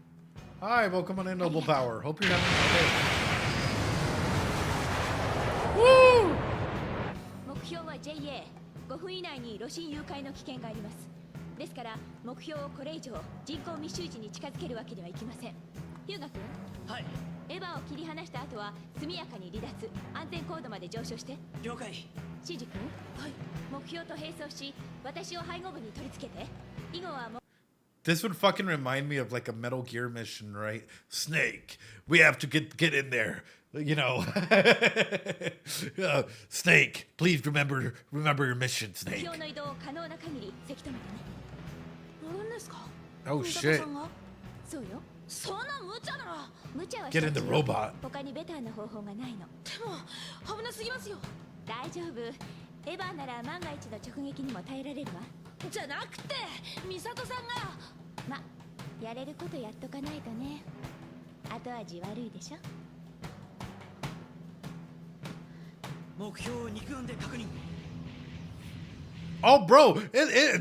Hi, welcome on in, Noble Power. Hope you're having a good day. Woo! 目標は JA。5分以内に炉心誘拐の危険があります。ですから目標をこれ以上人口密集地に近づけるわけにはいきません。ヒューガ君。はい。エヴァを切り離した後は速やかに離脱、安全高度まで上昇して。了解。シンジ君。はい。目標と並走し、私を背後部に取り付けて。以後はもう This would fucking remind me of like a Metal Gear mission, right? Snake, we have to get in there. You know, Snake, please remember your mission, 目 Snake. 標の移動を可能な限りせき止めてね。乗るんですか？ Oh 味方 shit. さんが？そうよ。そんな無茶な。無茶は Get in the 一つよ。 robot. 他にベターな方法がないの。でも危なすぎますよ。大丈夫。エヴァなら万が一の直撃にも耐えられるわ。じゃなくて美里さんが。ま、やれることやっとかないとね。後味悪いでしょ。目標を肉眼で確認。 Oh, bro,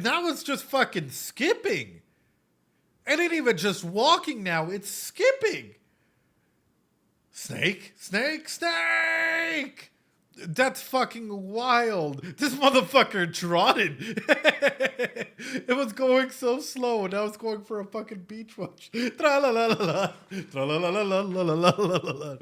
now it's just fucking skipping. It ain't even just walking now, it's skipping. Snake, snake, snake! That's fucking wild. This motherfucker trotted. It was going so slow. Now it's going for a fucking beach watch. Tra-la-la-la-la. Tra-la-la-la-la-la-la-la.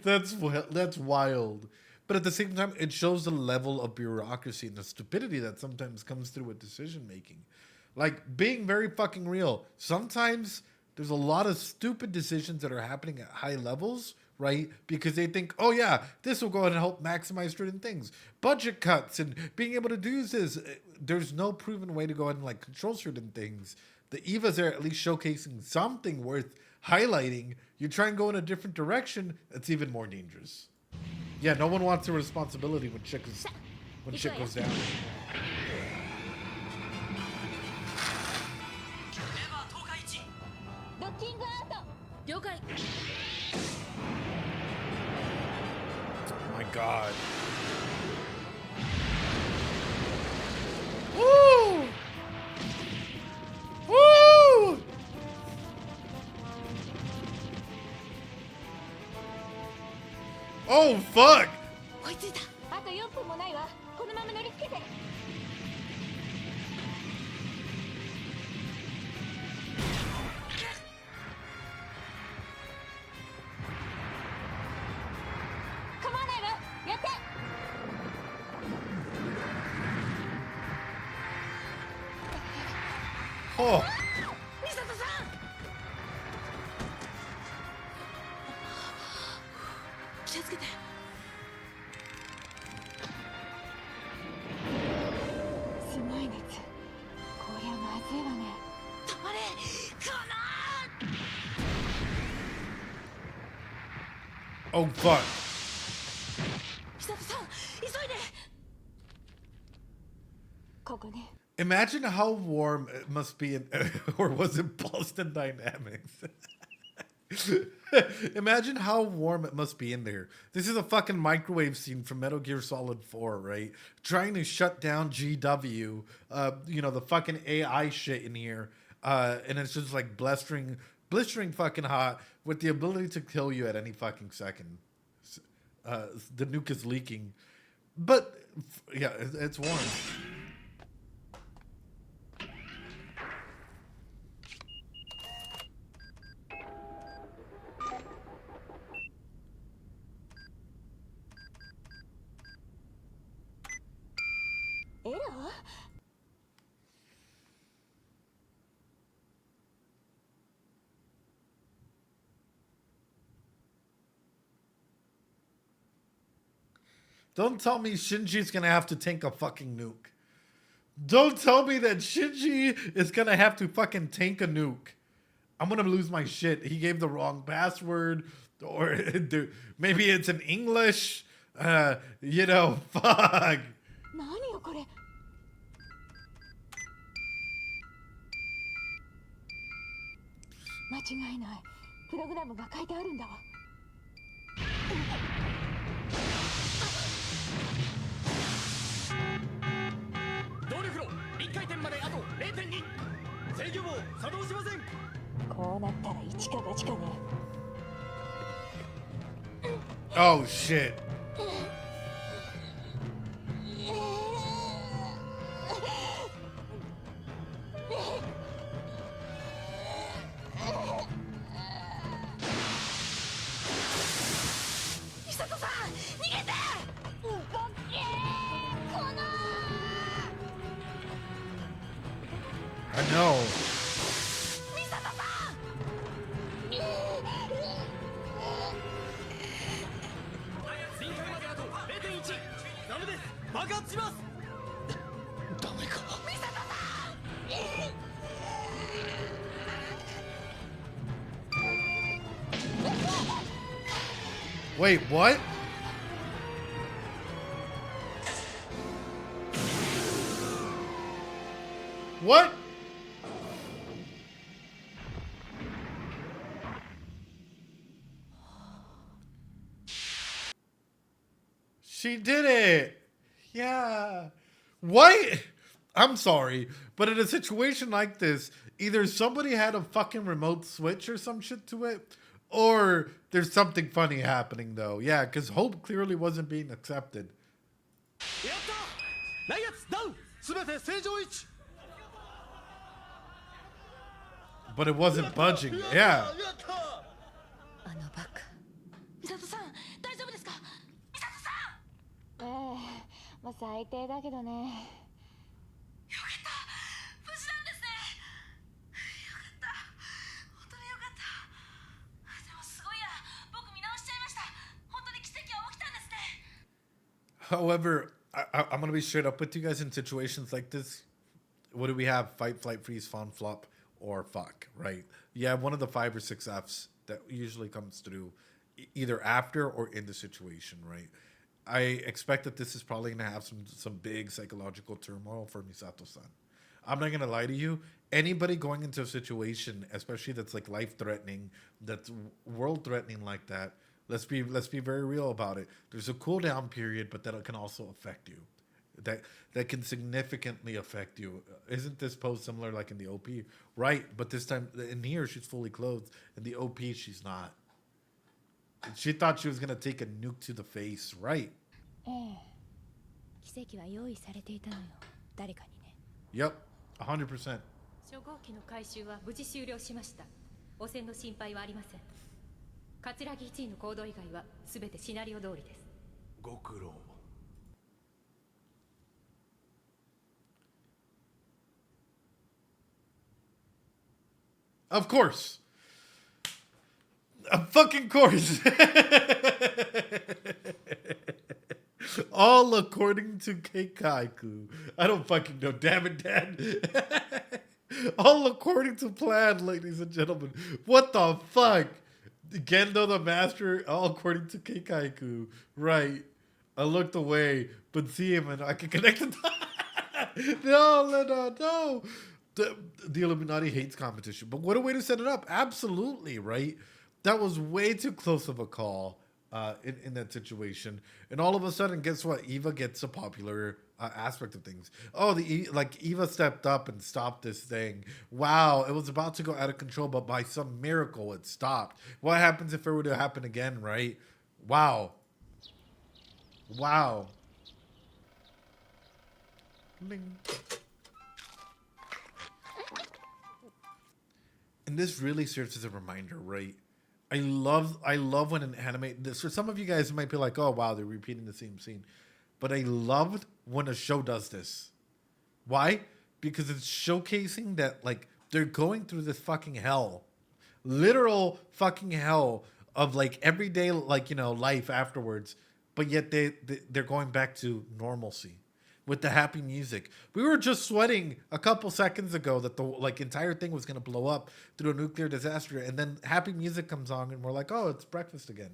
That's wild. But at the same time, it shows the level of bureaucracy and the stupidity that sometimes comes through with decision making. Like, being very fucking real. Sometimes there's a lot of stupid decisions that are happening at high levels, right? Because they think, oh yeah, this will go ahead and help maximize certain things. Budget cuts and being able to do this. There's no proven way to go ahead and like control certain things. The EVAs are at least showcasing something worth highlighting. You try and go in a different direction, it's even more dangerous. Yeah, no one wants the responsibility when shit goes down. ドッキングアウト。了解。 Oh my god. Woo! Woo! Oh fuck! 追いついた。あと4分もないわ。このまま乗りつけて。構わないわ。やって。Oh. 美里さん気をつけてすごい熱こりゃまずいわね止まれこの Oh fuck. 美里さん急いでここね Imagine how warm it must be in, or was it Boston Dynamics? Imagine how warm it must be in there. This is a fucking microwave scene from Metal Gear Solid 4, right? Trying to shut down GW, you know, the fucking AI shit in here. And it's just like blistering fucking hot with the ability to kill you at any fucking second. The nuke is leaking. But, yeah, it's warm. Don't tell me Shinji's gonna have to tank a fucking nuke. Don't tell me that Shinji is gonna have to fucking tank a nuke. I'm gonna lose my shit. He gave the wrong password, or maybe it's in English. You know, fuck. 何よこれ間違いないプログラムが書いてあるんだわ動力炉1回転まであと 0.2 制御棒作動しませんこうなったら一か八かね Oh shit. I know. 臨界まであと 0.1 ダメです爆発しますダメか Wait, what? What? She did it. Yeah. What? I'm sorry, but in a situation like this, either somebody had a fucking remote switch or some shit to it, or there's something funny happening though. Yeah, because Hope clearly wasn't being accepted. やった内圧ダウン全て正常位置 But it wasn't budging. Yeah. あのバカ美里さん大丈夫ですか美里さんまあ最低だけどねよかった無事なんですねよかった本当によかったでもすごいや僕見直しちゃいました本当に奇跡は起きたんですね However, I'm going to be straight up with you guys in situations like this. What do we have? Fight, flight, freeze, fawn, flop, or fuck, right? You have one of the 5 or 6 Fs that usually comes through either after or in the situation, right? I expect that this is probably going to have some big psychological turmoil for Misato-san. I'm not going to lie to you. Anybody going into a situation, especially that's like life-threatening, that's world-threatening like that, let's be very real about it. There's a cooldown period, but that can also affect you. That can significantly affect you. Isn't this pose similar like in the OP? Right, but this time in here she's fully clothed. In the OP she's not. She thought she was gonna take a nuke to the face, right? 奇跡は用意されていたのよ誰かにね Yep, 100%. 初号機の回収は無事終了しました汚染の心配はありません桂木1位の行動以外は全てシナリオ通りですご苦労 Of course. Of fucking course. All according to Keikaiku. I don't fucking know. Damn it, Dad. All according to plan, ladies and gentlemen. What the fuck? Gendo the master, all according to Keikaiku. Right. I looked away, but see him and I can connect the No. The Illuminati hates competition. But what a way to set it up. Absolutely, right? That was way too close of a call in that situation. And all of a sudden, guess what? Eva gets a popular aspect of things. Oh, Eva stepped up and stopped this thing. Wow, it was about to go out of control, but by some miracle, it stopped. What happens if it were to happen again, right? Wow. Bing. And this really serves as a reminder, right? I love when an anime, this for some of you guys might be like, oh wow, they're repeating the same scene. But I loved when a show does this. Why? Because it's showcasing that like they're going through this fucking hell. Literal fucking hell of like everyday like, you know, life afterwards. But yet they're going back to normalcy. With the happy music. We were just sweating a couple seconds ago that the like entire thing was going to blow up through a nuclear disaster, and then happy music comes on and we're like, oh, it's breakfast again.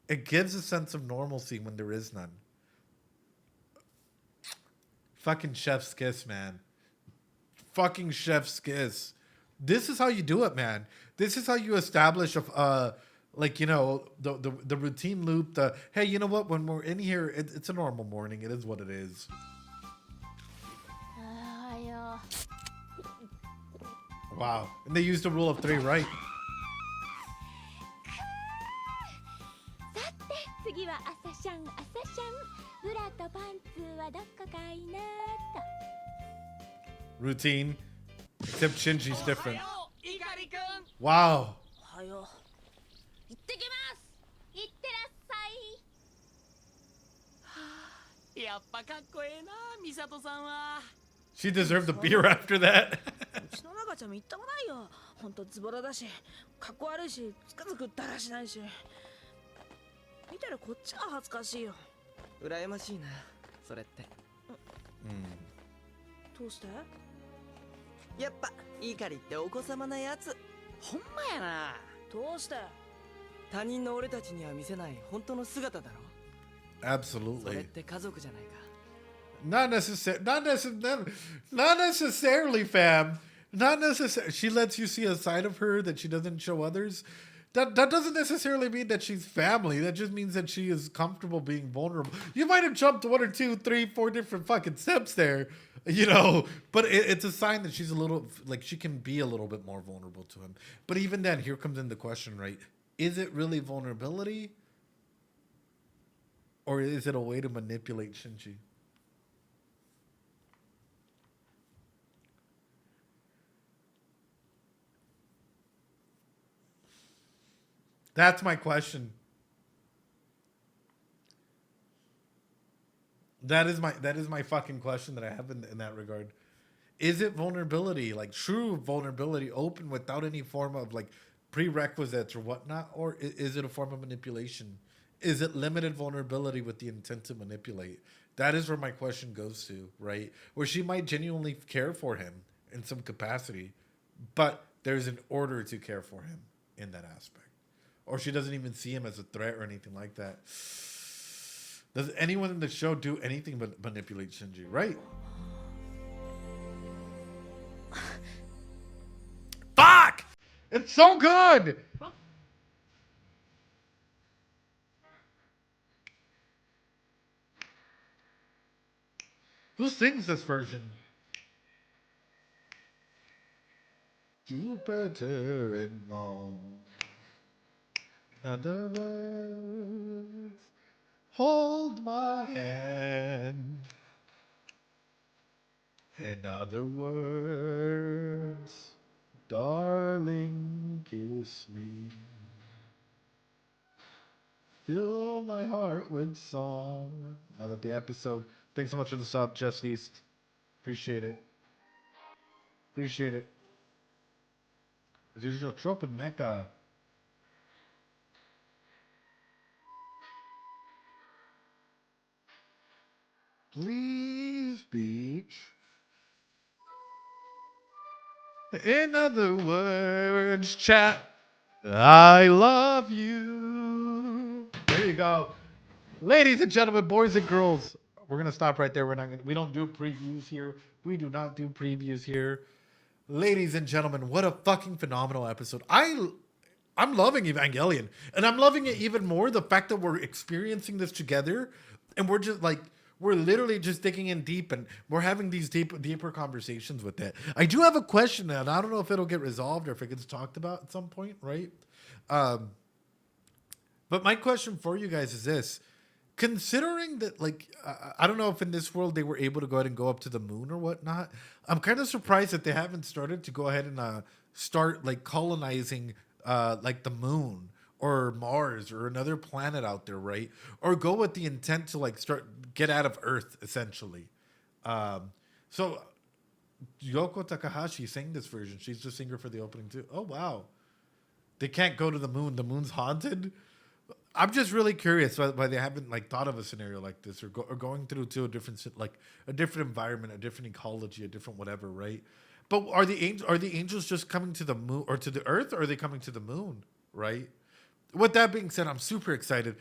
It gives a sense of normalcy when there is none. Fucking chef's kiss, man. Fucking chef's kiss. This is how you do it, man. This is how you establish like, you know, the routine loop, hey, you know what, when we're in here, it's a normal morning. It is what it is. Wow. And they used the rule of 3, right? さて次は朝シャンブラとパンツはどこかいなと Routine. Except Shinji's different. Wow. おはよう行ってきます行ってらっしゃいやっぱかっこええなミサトさんは She deserved a beer after that. うちの長ちゃんも行ったもないよほんとズボラだしかっこ悪いしつくづくだらしないし見てるこっちが恥ずかしいよ羨ましいなそれってどうしてやっぱイカリってお子様なやつほんまやなどうして他人の俺たちには見せない本当の姿だろ Absolutely. それって家族じゃないか Not necessarily, fam. Not necessarily. She lets you see a side of her that she doesn't show others. That doesn't necessarily mean that she's family. That just means that she is comfortable being vulnerable. You might have jumped 1 or 2, 3, 4 different fucking steps there, you know, but it's a sign that she's a little, like, she can be a little bit more vulnerable to him. But even then, here comes in the question, right? Is it really vulnerability? Or is it a way to manipulate Shinji? That's my question. That is my fucking question that I have in that regard. Is it vulnerability, like true vulnerability, open without any form of like prerequisites or whatnot, or is it a form of manipulation? Is it limited vulnerability with the intent to manipulate? That is where my question goes to, right? Where she might genuinely care for him in some capacity, but there's an order to care for him in that aspect. Or she doesn't even see him as a threat or anything like that. Does anyone in the show do anything but manipulate Shinji, right? Fuck! It's so good! Who sings this version? Jupiter and Mom. In other words, hold my hand. In other words, darling, kiss me. Fill my heart with song. Now that the episode. Thanks so much for the sub, Jess East. Appreciate it. Appreciate it. There's a trope in mecha. Please, beach. In other words, chat, I love you. There you go. Ladies and gentlemen, boys and girls, we're going to stop right there. We don't do previews here. We do not do previews here. Ladies and gentlemen, what a fucking phenomenal episode. I'm loving Evangelion, and I'm loving it even more the fact that we're experiencing this together, and we're just like, we're literally just digging in deep, and we're having these deeper conversations with it. I do have a question, and I don't know if it'll get resolved or if it gets talked about at some point, right? But my question for you guys is this. Considering that, like, I don't know if in this world they were able to go ahead and go up to the moon or whatnot, I'm kind of surprised that they haven't started to go ahead and start, like, colonizing, like, the moon or Mars or another planet out there, right? Or go with the intent to, like, get out of Earth, essentially. So, Yoko Takahashi sang this version. She's the singer for the opening, too. Oh, wow. They can't go to the moon. The moon's haunted? I'm just really curious why they haven't like thought of a scenario like this or going through to a different environment, a different ecology, a different whatever, right? But are the angels just coming to the moon or to the Earth, or are they coming to the moon, right? With that being said, I'm super excited.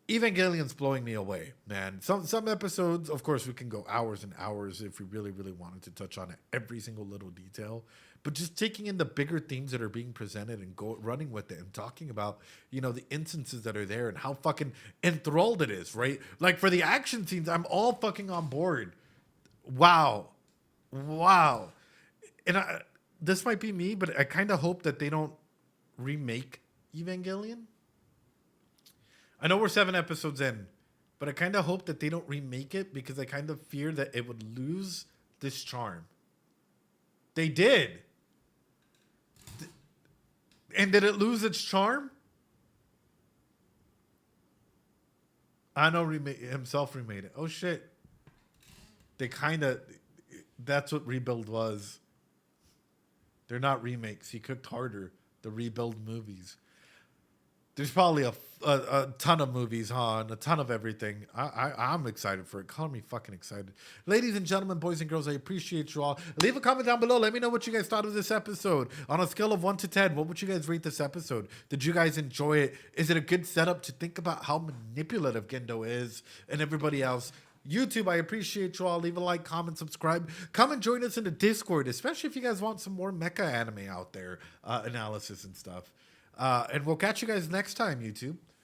Evangelion's blowing me away, man. Some episodes, of course, we can go hours and hours if we really, really wanted to touch on every single little detail. But just taking in the bigger themes that are being presented and running with it and talking about, you know, the instances that are there and how fucking enthralled it is, right? Like for the action scenes, I'm all fucking on board. Wow. And this might be me, but I kind of hope that they don't remake Evangelion. I know we're 7 episodes in, but I kind of hope that they don't remake it because I kind of fear that it would lose this charm. They did. And did it lose its charm? Ano himself remade it. Oh shit. That's what Rebuild was. They're not remakes. He cooked harder. The Rebuild movies. There's probably a ton of movies on, a ton of everything. I'm excited for it. Call me fucking excited. Ladies and gentlemen, boys and girls, I appreciate you all. Leave a comment down below. Let me know what you guys thought of this episode. On a scale of 1 to 10, what would you guys rate this episode? Did you guys enjoy it? Is it a good setup to think about how manipulative Gendo is and everybody else? YouTube, I appreciate you all. Leave a like, comment, subscribe. Come and join us in the Discord, especially if you guys want some more mecha anime out there, analysis and stuff. And we'll catch you guys next time, YouTube.